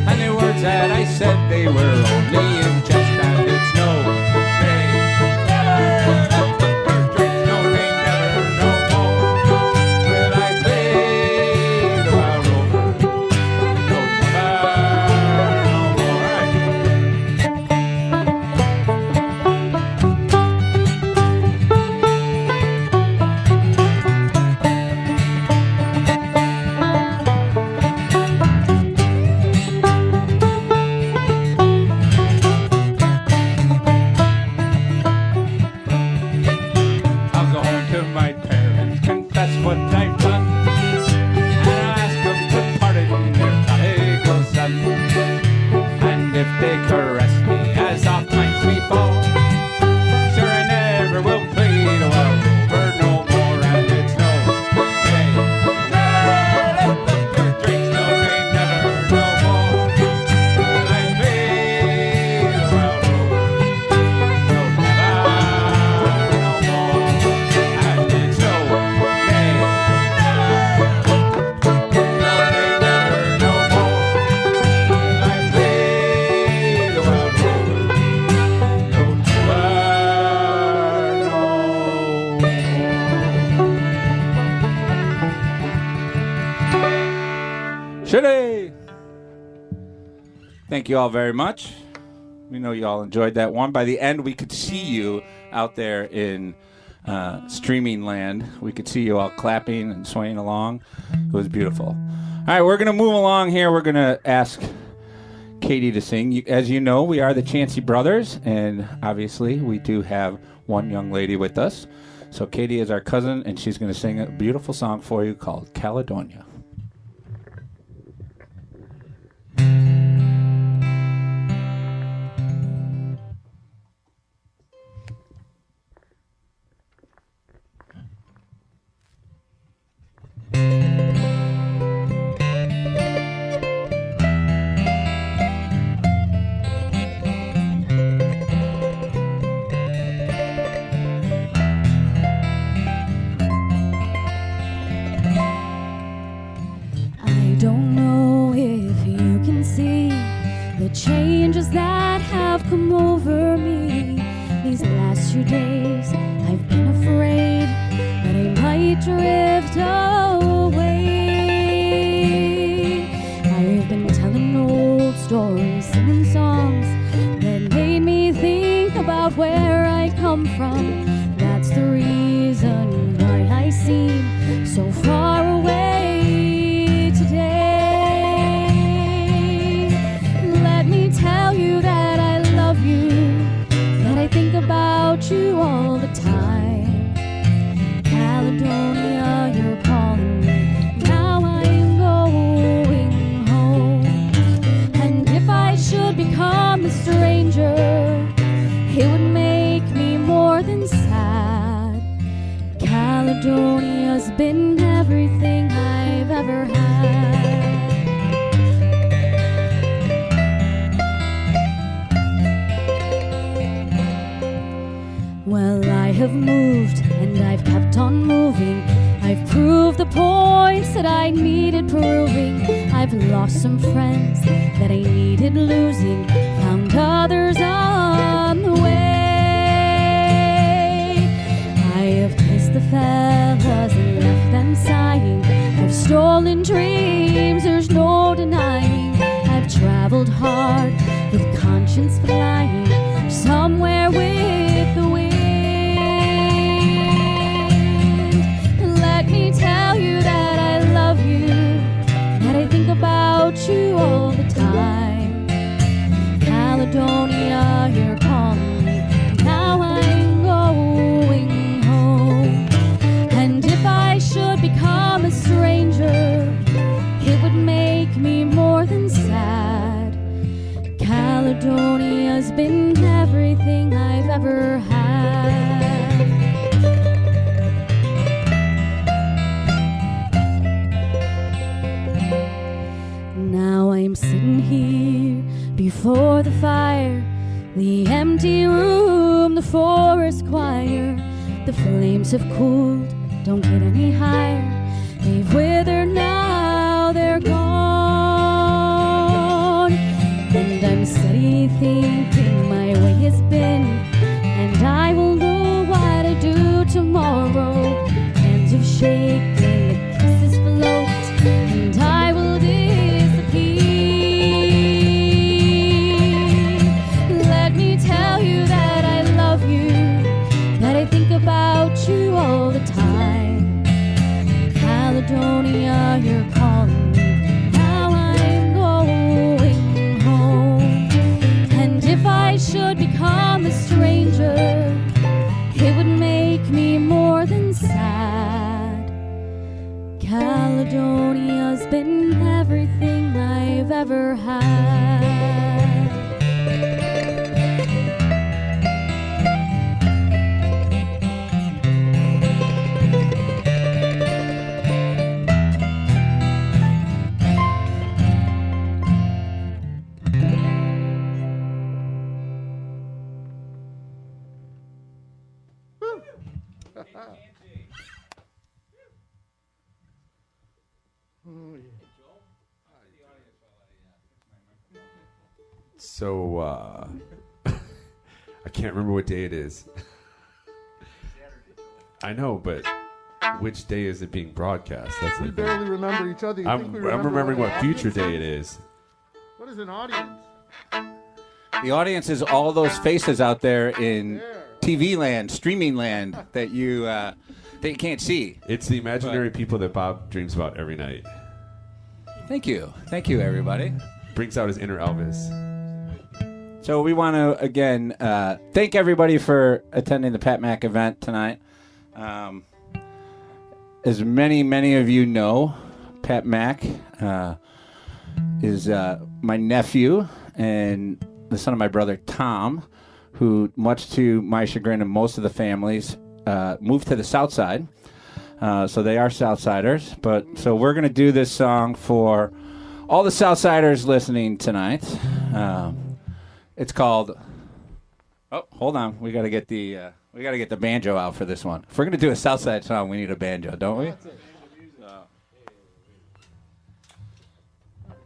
and the words that I said, they were only in jest. And it's no, they never let the bird drink, no, they never, no more will I play the wild rover, no, never, no more. I'll go home to my parents, confess what I've done, and I'll ask them to pardon their prodigal son. And if they caress me as oft times we fall, sure I never will play the wild rover no more. And it's no, they never let the bird drinks, no, they never, no more will I play the wild rover, no, never, no more. And it's no, they Shitty! Thank you all very much. We know you all enjoyed that one. By the end, we could see you out there in streaming land. We could see you all clapping and swaying along. It was beautiful. All right, we're going to move along here. We're going to ask Katie to sing. As you know, we are the Chancey Brothers, and obviously we do have one young lady with us. So Katie is our cousin, and she's going to sing a beautiful song for you called Caledonia. I don't know if you can see the changes that have come over me. These last few days I've been afraid that I might drift away. I've been telling old stories, singing songs that made me think about where I come from. That's the reason why I seem so far away today. Let me tell you that I love you, that I think about you all the time. Caledonia, you're calling me. Now I'm going home. And if I should become a stranger, it would make me more than sad. Caledonia's been everything I've ever had. Well, I have moved and I've kept on moving. I've proved the points that I needed proving. I've lost some friends that I needed losing, found others on the way. I have kissed the fellas and left them sighing. I've stolen dreams, there's no denying. I've traveled hard with conscience flying, somewhere with the wind. Let me tell you that I love you, that I think about you all the time. Caledonia, you're calling me. Now I'm going home. And if I should become a stranger, it would make me more than sad. Caledonia's been everything I've ever had. Now I'm sitting here before the fire, the empty room, the forest choir. The flames have cooled, don't get any higher. They've withered now, they're gone. And I'm steady thinking my way has been, and I will know what to do tomorrow. Hands have shaken, the kisses float, and I will disappear. Let me tell you that I love you, that I think about you all the time. Caledonia, you're calling me, now I'm going home. And if I should become a stranger, it would make me more than sad. Caledonia's been everything I've ever had. So, I can't remember what day it is. I know, but which day is it being broadcast? That's We the thing. barely remember each other. You think I'm we remember remembering what an future audience day it is. What is an audience? The audience is all those faces out there in TV land, streaming land that you can't see. It's the imaginary people that Bob dreams about every night. Thank you, everybody. Brings out his inner Elvis. So we want to again thank everybody for attending the Pat Mack event tonight. As many of you know, Pat Mack is my nephew and the son of my brother Tom, who, much to my chagrin and most of the families, moved to the South Side. So they are Southsiders. So we're going to do this song for all the Southsiders listening tonight. It's called. Oh, hold on. We got to get the banjo out for this one. If we're going to do a Southside song, we need a banjo, don't we? All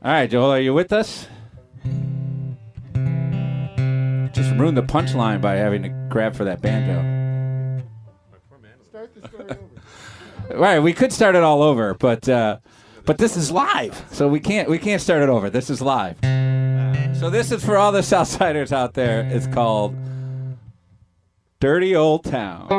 right, Joel, are you with us? Just ruined the punchline by having to grab for that banjo. Start the story over. Right, we could start it all over, but this is live, so we can't start it over. This is live. So this is for all the Southsiders out there. It's called Dirty Old Town.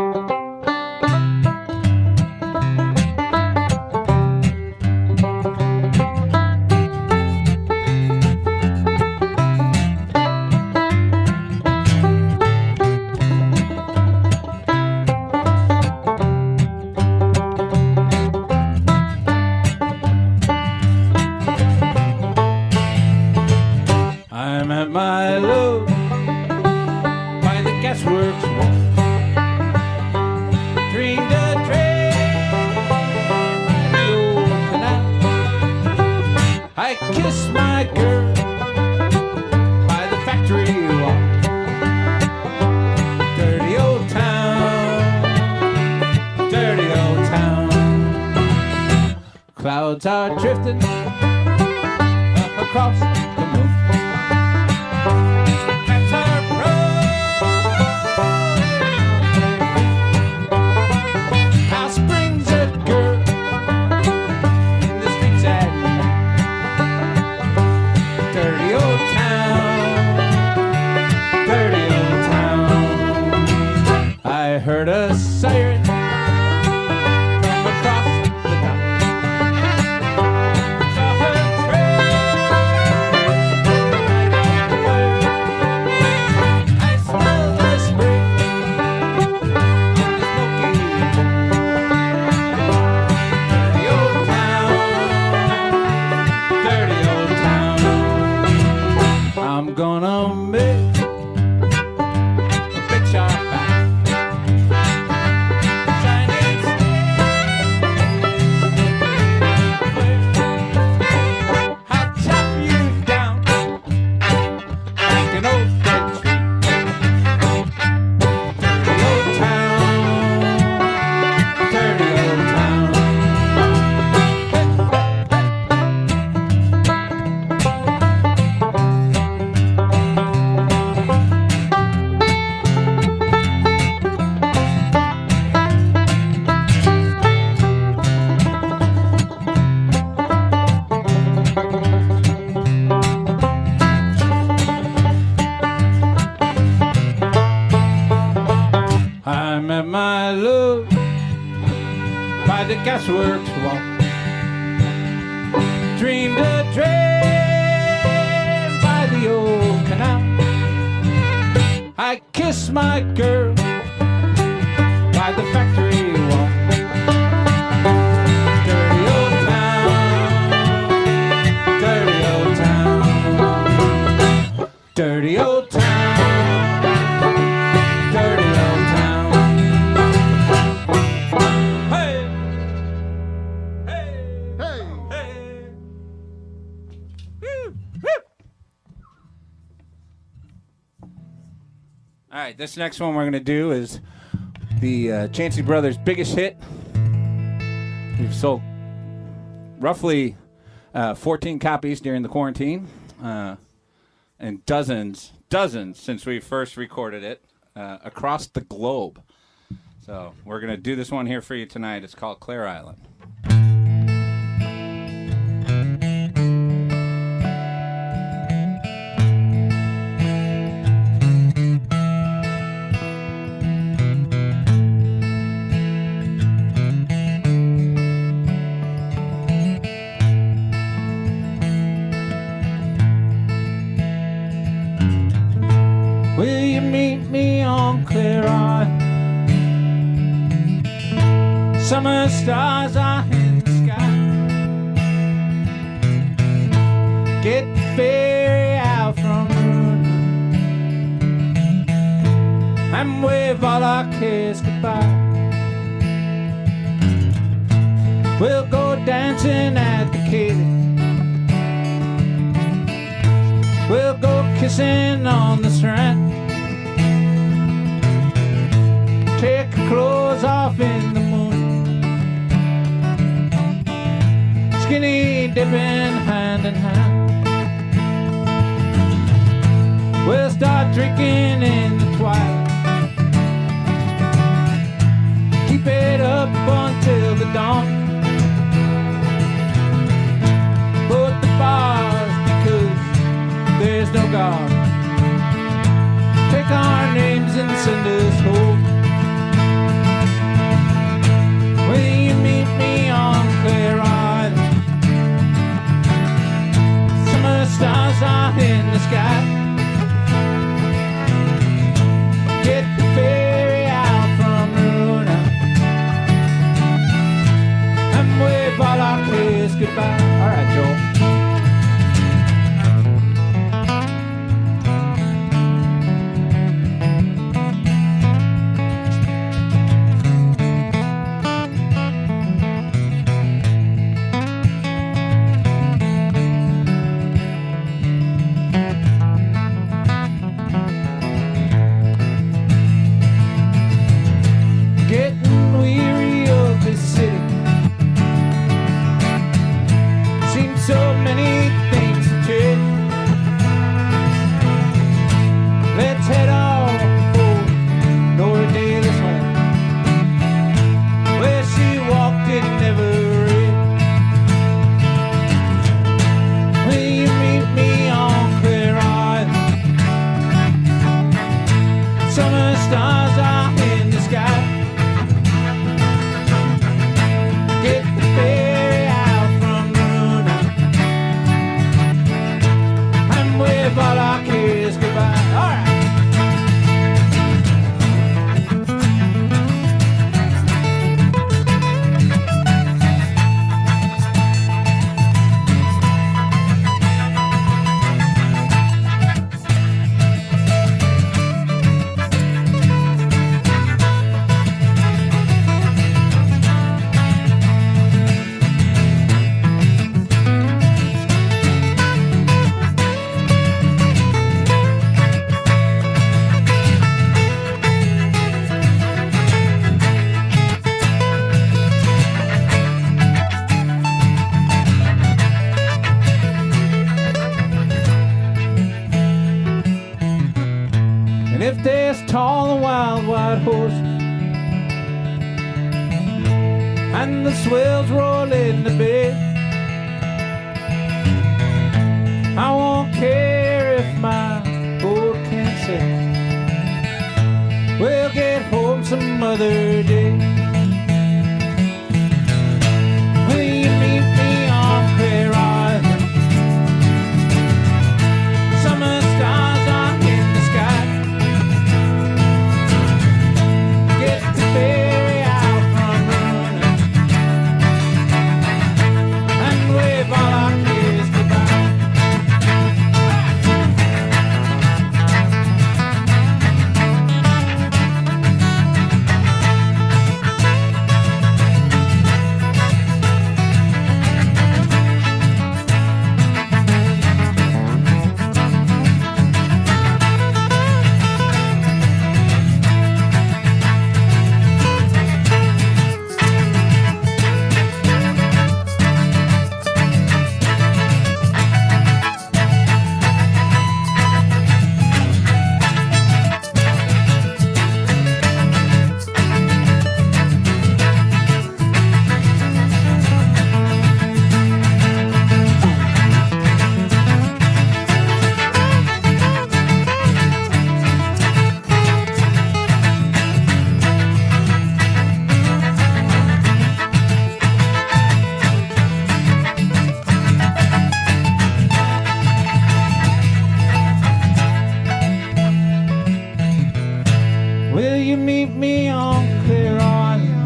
I'm at my low by the gasworks wall. Dreamed a dream by the old canal. I kissed my girl by the factory wall. Dirty old town, dirty old town. Clouds are drifting up across the moon. Cats are rolling. House brings a girl in the streets at night. Dirty old town, dirty old town. I heard a siren from across the dock. So met my love by the gasworks wall. Dreamed a dream by the old canal. I kissed my girl by the factory wall. Dirty old town, dirty old town, dirty old town, dirty old town. Hey, hey, hey, hey. Woo, woo. All right, this next one we're going to do is the Chancey Brothers' biggest hit. We've sold roughly 14 copies during the quarantine, and dozens since we first recorded it across the globe. So we're going to do this one here for you tonight. It's called Clare Island. Will you meet me on Clare Island? Summer stars are in the sky. Get the ferry out from Roanoke and wave all our cares goodbye. We'll go dancing at the Katy. We'll go kissing on the strand. Take our clothes off in the moon. Skinny dipping hand in hand. We'll start drinking in the twilight. Keep it up until the dawn. Put the bars because there's no God. Take our names and send us home. Will you meet me on Clare Island? Summer stars are in the sky. Get the ferry out from Roanoke and wave all our cares goodbye. All right, Joel. So many things to change. Let's head on for Nora Daly's home, where she walked in never rain. Will you meet me on Clare Island? Summer stars are in the sky. Get the ferry out from wave all our cares goodbye. All right. And if there's tall and wild white horses and the swells roll in the bay, I won't care if my boat can't sail. We'll get home some other day. Will you meet me on Clear Island? Summer stars are in the sky. Get the ferry out from Roanoke and wave all our kids goodbye. Will you meet me on Clear Island?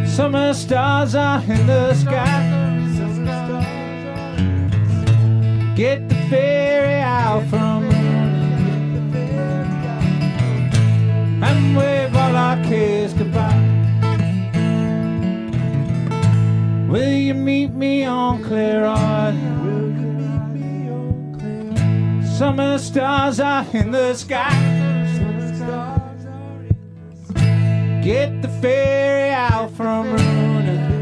Summer stars are in the sky. Get the ferry out from and wave all our cares goodbye. Will you meet me on Clear Island? Summer stars are in the sky. Get the ferry out from Roanoke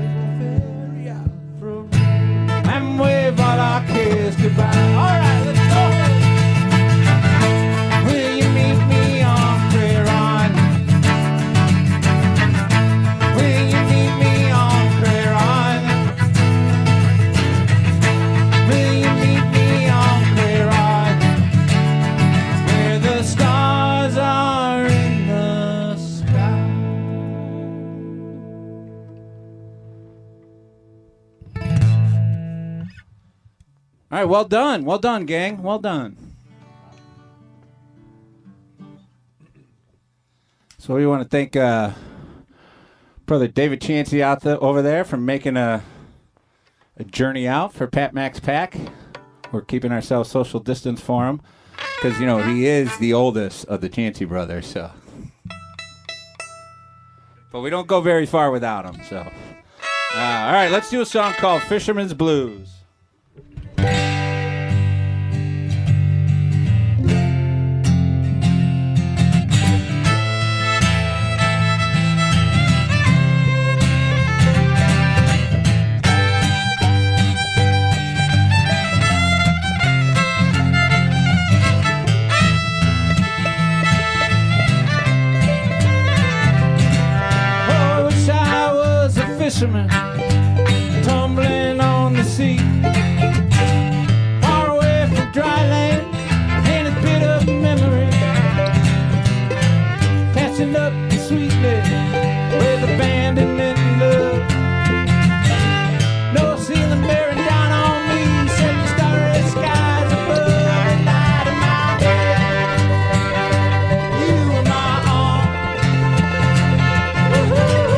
and wave all our cares goodbye. All right, let's go. Will you meet me on Clear Island? Will you meet me on Clear Island? Will you meet me on Clear Island? Where the stars are in the sky. All right, well done. Well done, gang. Well done. So we want to thank Brother David Chancey over there for making a journey out for Pat Max Pack. We're keeping ourselves social distance for him because, you know, he is the oldest of the Chancey brothers. So, but we don't go very far without him. So, all right, let's do a song called Fisherman's Blues. Fisherman tumbling on the sea, far away from dry land and a bit of memory, catching up sweetly with abandonment and love. No ceiling bearing down on me, setting starry skies above the light of my head. You were my arm. Woo-hoo-hoo.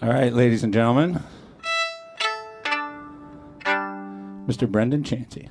All right, ladies and gentlemen, Mr. Brendan Chancey.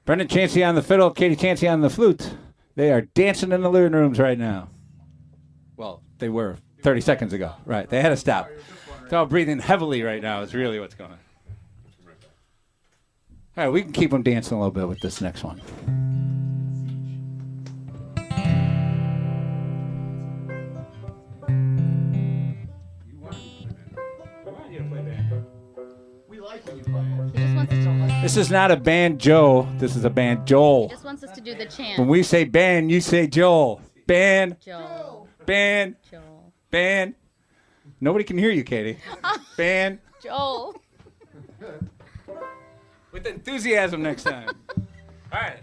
Brendan Chancey on the fiddle, Katie Chancey on the flute. They are dancing in the living rooms right now. Well, they were 30 seconds ago. Right, they had to stop. They're all breathing heavily right now is really what's going on. All right, we can keep them dancing a little bit with this next one. This is not a banjo. This is a banjol. He just wants us to do the chant. When we say ban, you say Joel. Ban. Joel. Ban. Joel. Ban. Nobody can hear you, Katie. Ban. Joel. With enthusiasm next time. All right.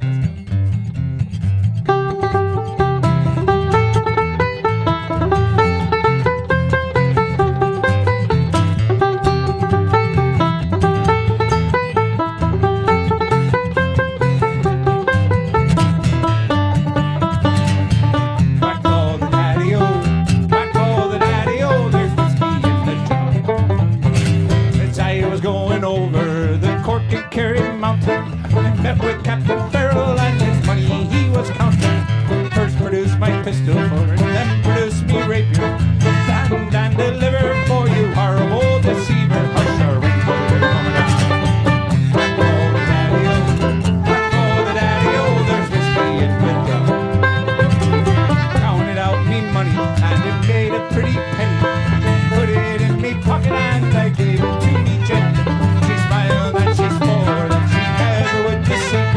Met with Captain Farrell and his money he was counting. First produced my pistol and then produced me rapier. Stand and deliver for you horrible deceiver. Hush your rainbow, you're coming out. Whack all the daddy-o, whack all the daddy-o, there's whiskey in the drum. Counted out me money and it made a pretty penny. Put it in me pocket and I gave it to me Jenny. She smiled and she swore that she never would deceive.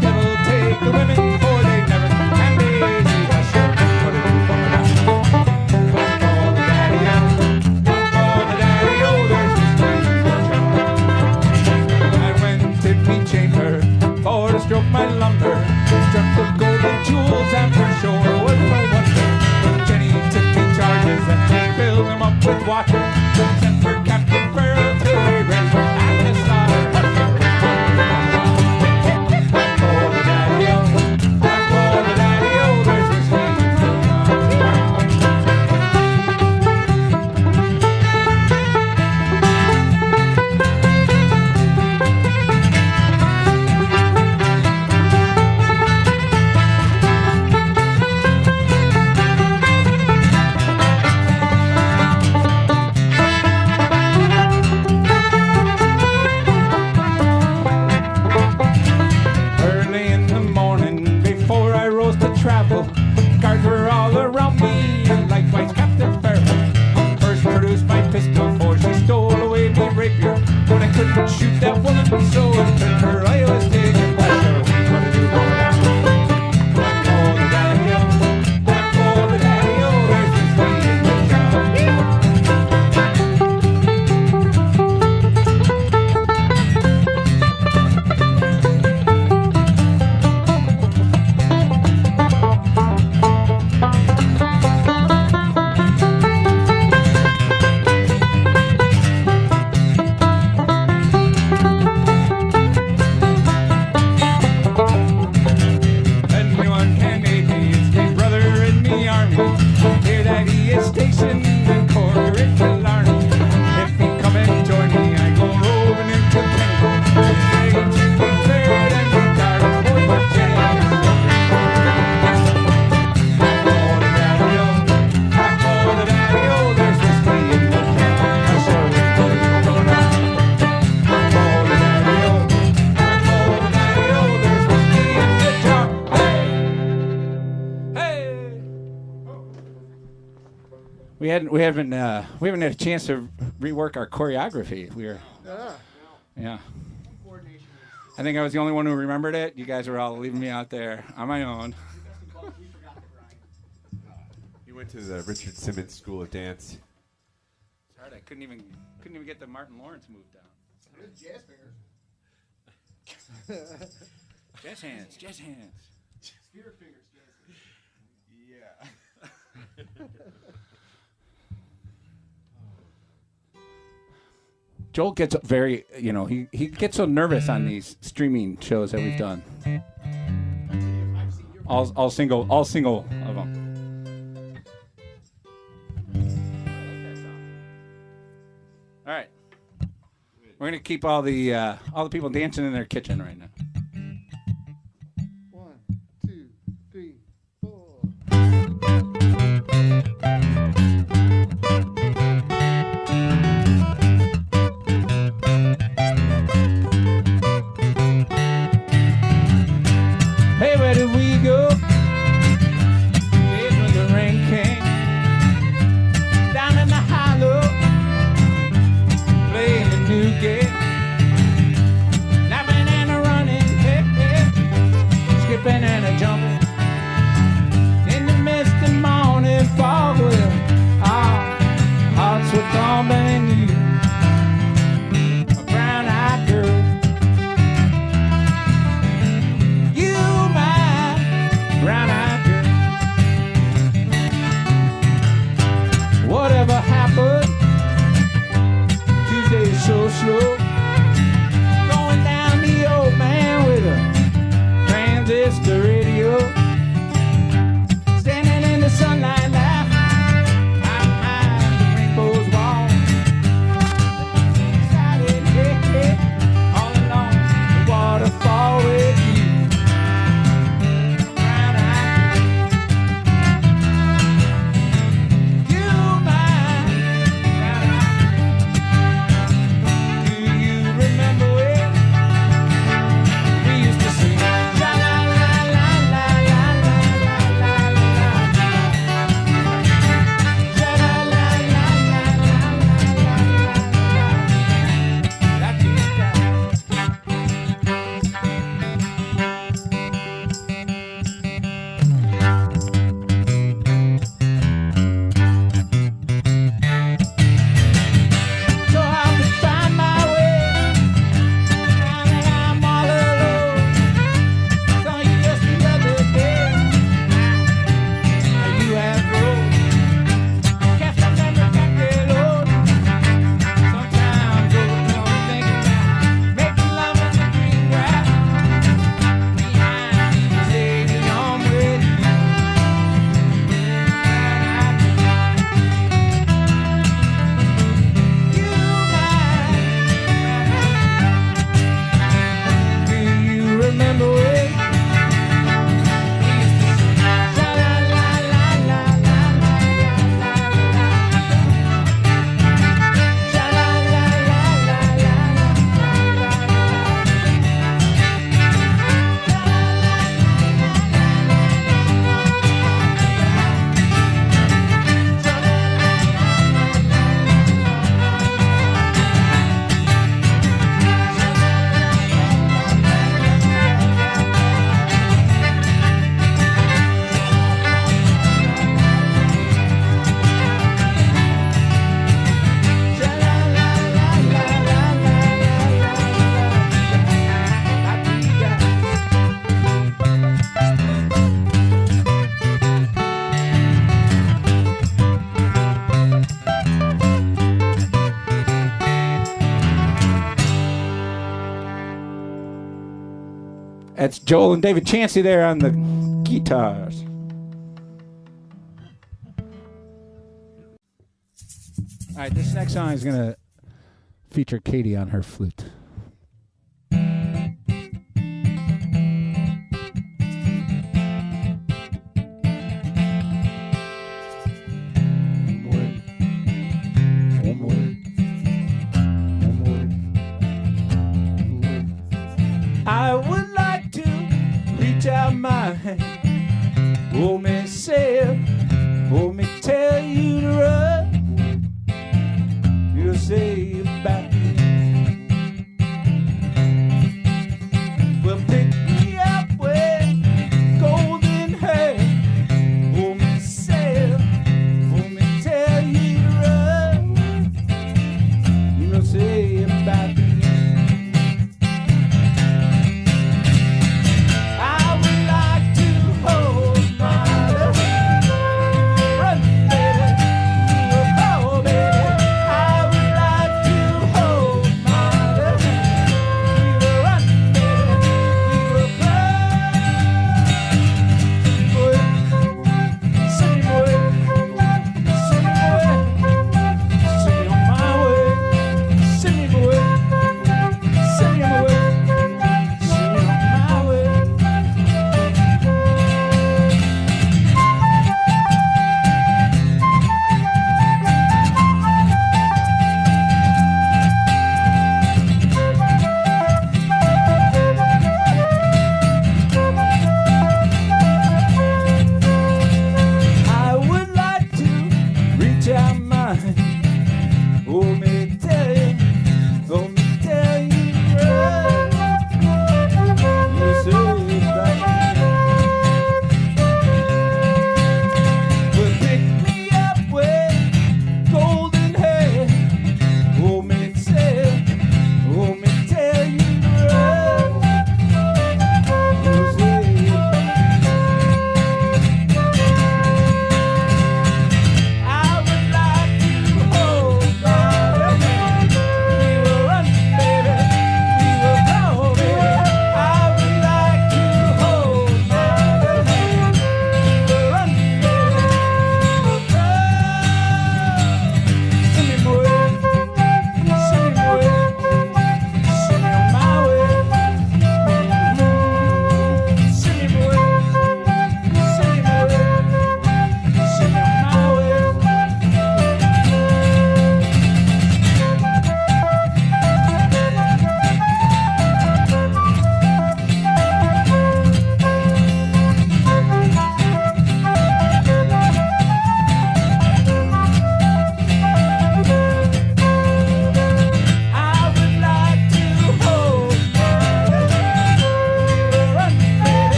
Devil take the women for they never can be easy. I sure what it do for me. Whack all the daddy-o, whack all the daddy-o, there's whiskey in the drum. I went to me chamber for to stroke my lumber. Struck the golden jewels and for sure was no wonder. Jenny took me charges and she filled them up with water. Sent for Captain Farrell to her grave at the slaughter. Whack all the daddy-o, whack all the daddy-o, there's whiskey in the We haven't had a chance to rework our choreography. Yeah. I think I was the only one who remembered it. You guys were all leaving me out there on my own. You went to the Richard Simmons School of Dance. It's hard. I couldn't even get the Martin Lawrence move down. Jazz fingers. Jazz hands. Spirit fingers. Yeah. Joel gets very, he gets so nervous on these streaming shows that we've done. All single of them. All right, we're gonna keep all the people dancing in their kitchen right now. 1, 2, 3, 4. Hey, where did we go? Here's when the rain came. Down in the hollow, playing a new game. Laughing and a running, hey, hey. Skipping and a jumping. In the misty morning fog, well, our hearts were thumping you. A brown-eyed girl. Brown-eyed girl. Whatever happened? Tuesday is so slow. Going down the old man with a transistor radio. Standing in the sunlight laughing. Behind the rainbow's wall. Excited, hey, hey, all along the waterfall with you. That's Joel and David Chancey there on the guitars. All right, this next song is going to feature Katie on her flute. I would like to reach out my hand, hold me safe, hold me tell you to run.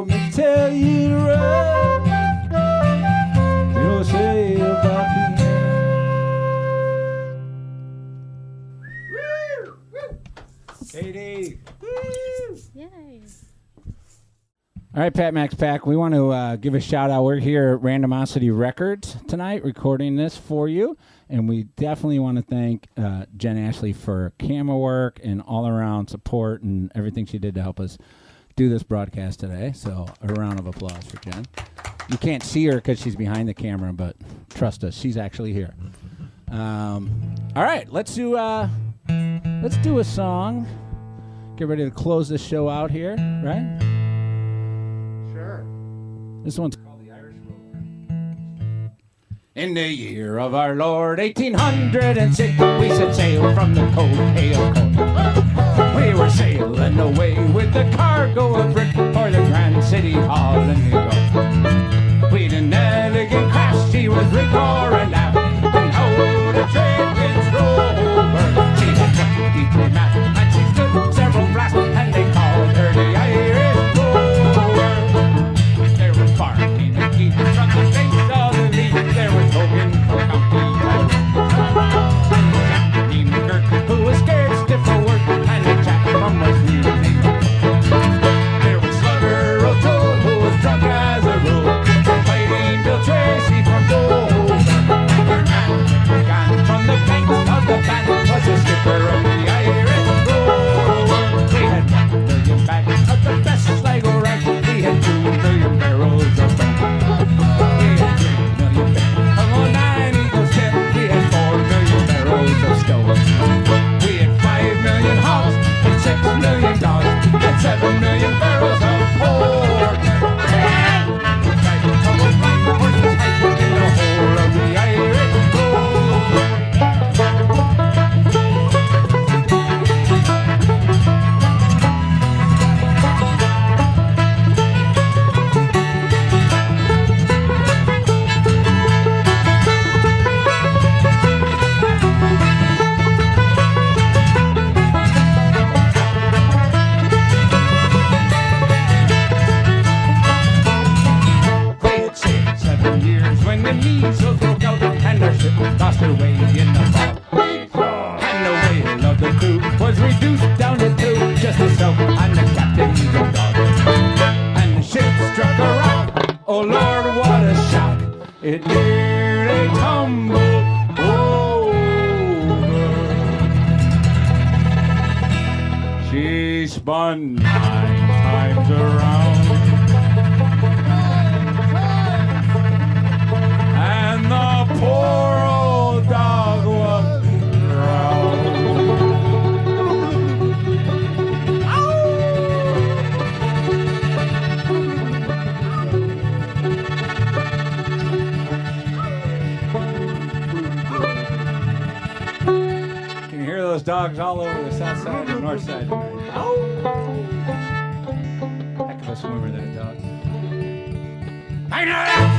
want me to tell you to run. You'll say about me. Katie. Yay. All right, Pat Max Pack, we want to give a shout out. We're here at Randomosity Records tonight recording this for you. And we definitely want to thank Jen Ashley for camera work and all around support and everything she did to help us do this broadcast today. So a round of applause for Jen. You can't see her because she's behind the camera, but trust us, she's actually here. All right, let's do a song. Get ready to close this show out here, right? Sure. This one's called The Irish Rover. In the year of our Lord, 1806, we set sail from the cold Hale Coast. We were sailing away with the cargo of brick for the Grand City Hall in New York. We'd an elegant craft, she was rigged fore and aft, and how the trade winds rover. She had 23 masts, and she stood several blasts, and they called her the Irish Rover. There was Barney and Keith from the face of the lead, there was Hogan from County Down, and Johnny McGurk, who was scared stiff for work, and a chap from West New England. There was Slugger O'Toole, who was drunk as a rule, fighting Bill Tracy from Dover. Gone from the banks of the band was the skipper of the Irish Rover. We had 1 million bags of the best Sligo rag. We had 2 million barrels of rum. We had 3 million bags of 09 Eagles tip. We had 4 million barrels of stone. We had 5 million hogs and 6 million dogs and 7 million barrels of pork. In the whole of the Irish Rover. We had sailed 7 years when the measles broke out and our ship lost her way in the fog. And the whale of the crew was reduced down to 2, just herself and the captain's dog. And the ship struck a rock. Oh Lord, what a shock! It nearly tumbled over. She spun 9 times around. And the poor old dog was drowned. Can you hear those dogs all over the south side and north side tonight? Heck of a swimmer, that dog. I know that!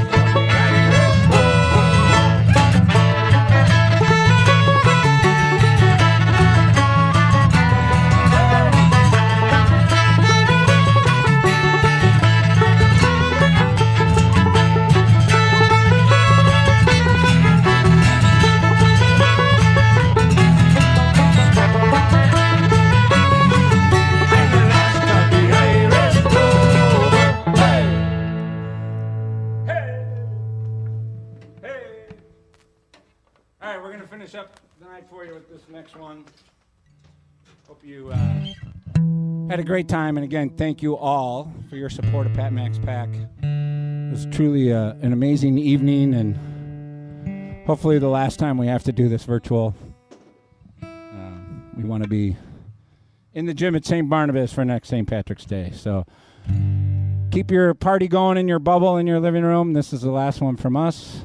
All right, we're going to finish up the night for you with this next one. Hope you had a great time. And again, thank you all for your support of Pat Max Pack. It was truly an amazing evening, and hopefully the last time we have to do this virtual. We want to be in the gym at St. Barnabas for next St. Patrick's Day. So keep your party going in your bubble in your living room. This is the last one from us.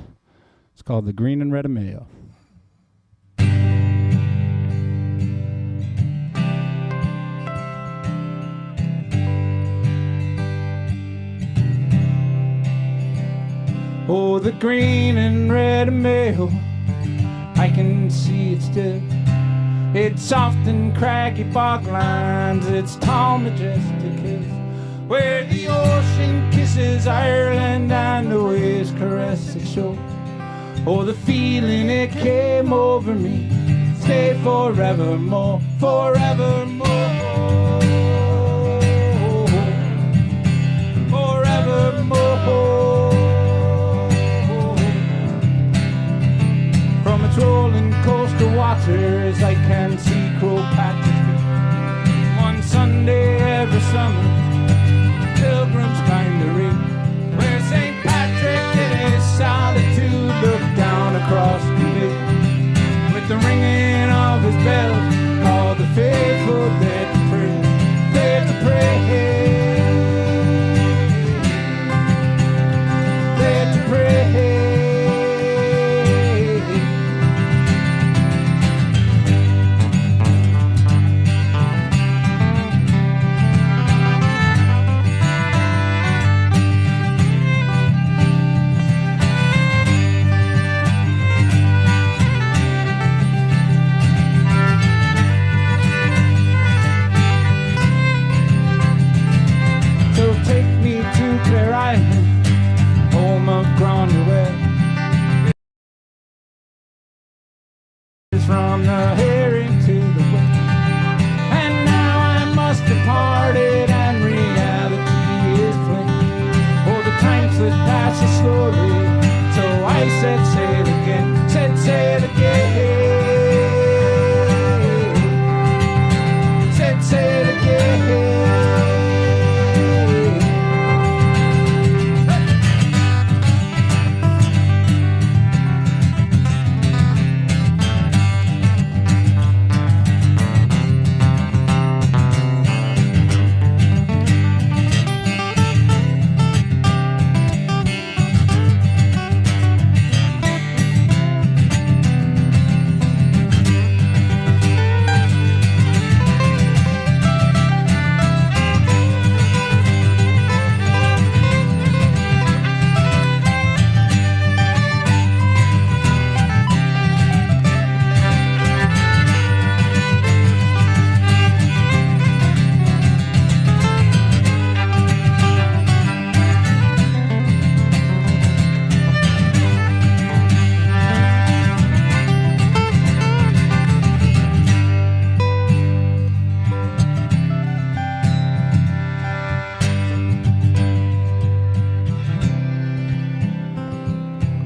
It's called The Green and Red of Mayo. Oh, the green and red of Mayo, I can see it still. It's soft and craggy bog lines, it's tall, majestic hills where the ocean kisses Ireland and the waves caress its shore. Oh, the feeling it came over me, stay forevermore, forevermore, forevermore. From its rolling coastal waters I can see Crow Patrick's Beach. One Sunday every summer, pilgrims climb the reef, where St. Patrick in his solitude looked down across the bay, with the ringing of his bell, called the faithful there to pray, there to pray, there to pray. Home of Grandwell, from the herring to the west, and now I must depart it, and reality is plain. Oh, the time slips past so slowly, so I said sail again, said sail again, said sail again.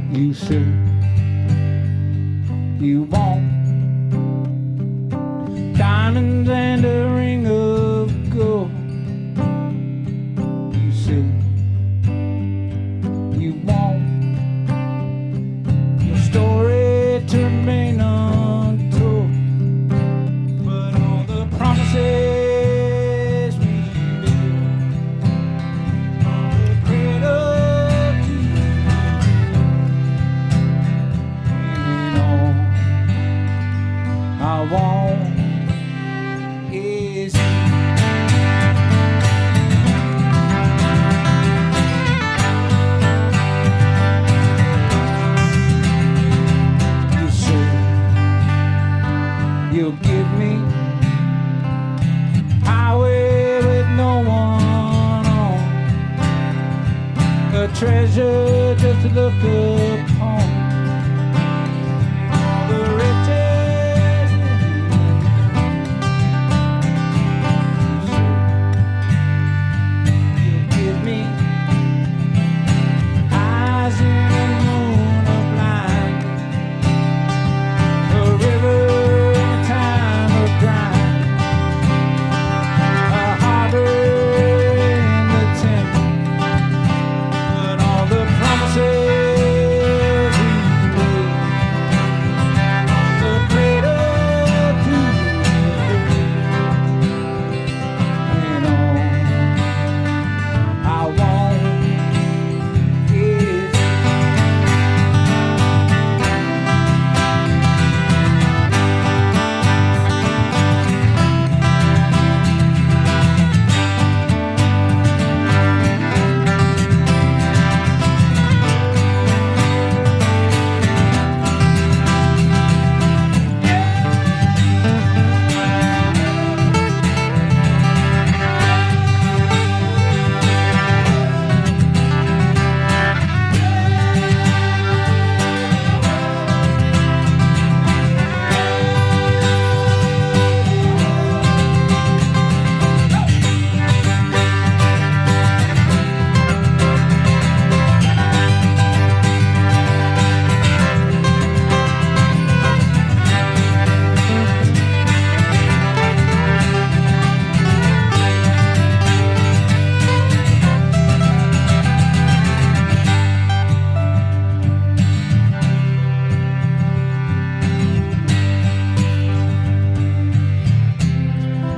You say you want diamonds and a ring of gold. You say you want your story to remain untold, but all the promises we made from the cradle to I want is you say you'll give me highway with no one on, a treasure just to look upon. The riches promises we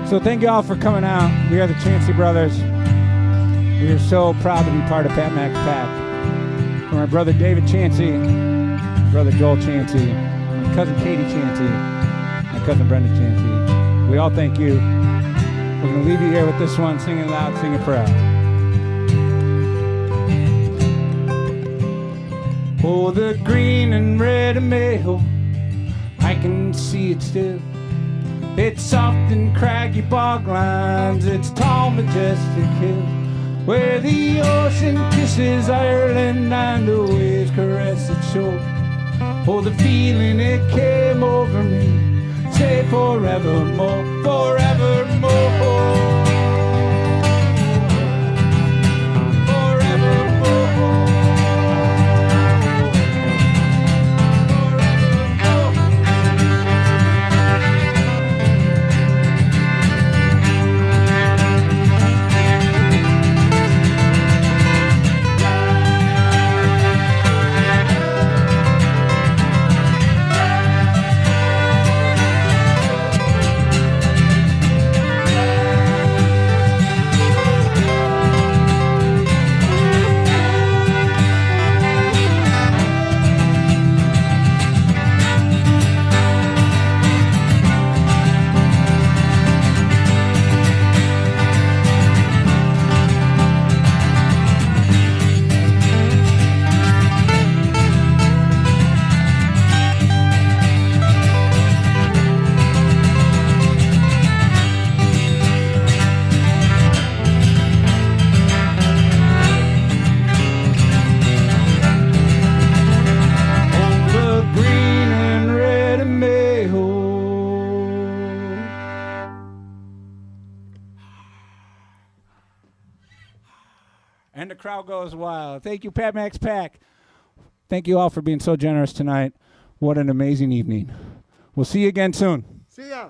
So thank you all for coming out. We are the Chancey Brothers. We are so proud to be part of Pat Max Pack. From my brother David Chancey, my brother Joel Chancey, my cousin Katie Chancey, my cousin Brenda Chancey. We all thank you. We're going to leave you here with this one, singing loud, singing proud. Oh, the green and red and maple, I can see it still. It's soft and craggy bog lines, it's tall, majestic hill, where the ocean kisses Ireland and the waves caress its shore. Oh, the feeling it came over me, say forevermore, forevermore. And the crowd goes wild. Thank you, Pat Max Pack. Thank you all for being so generous tonight. What an amazing evening. We'll see you again soon. See ya.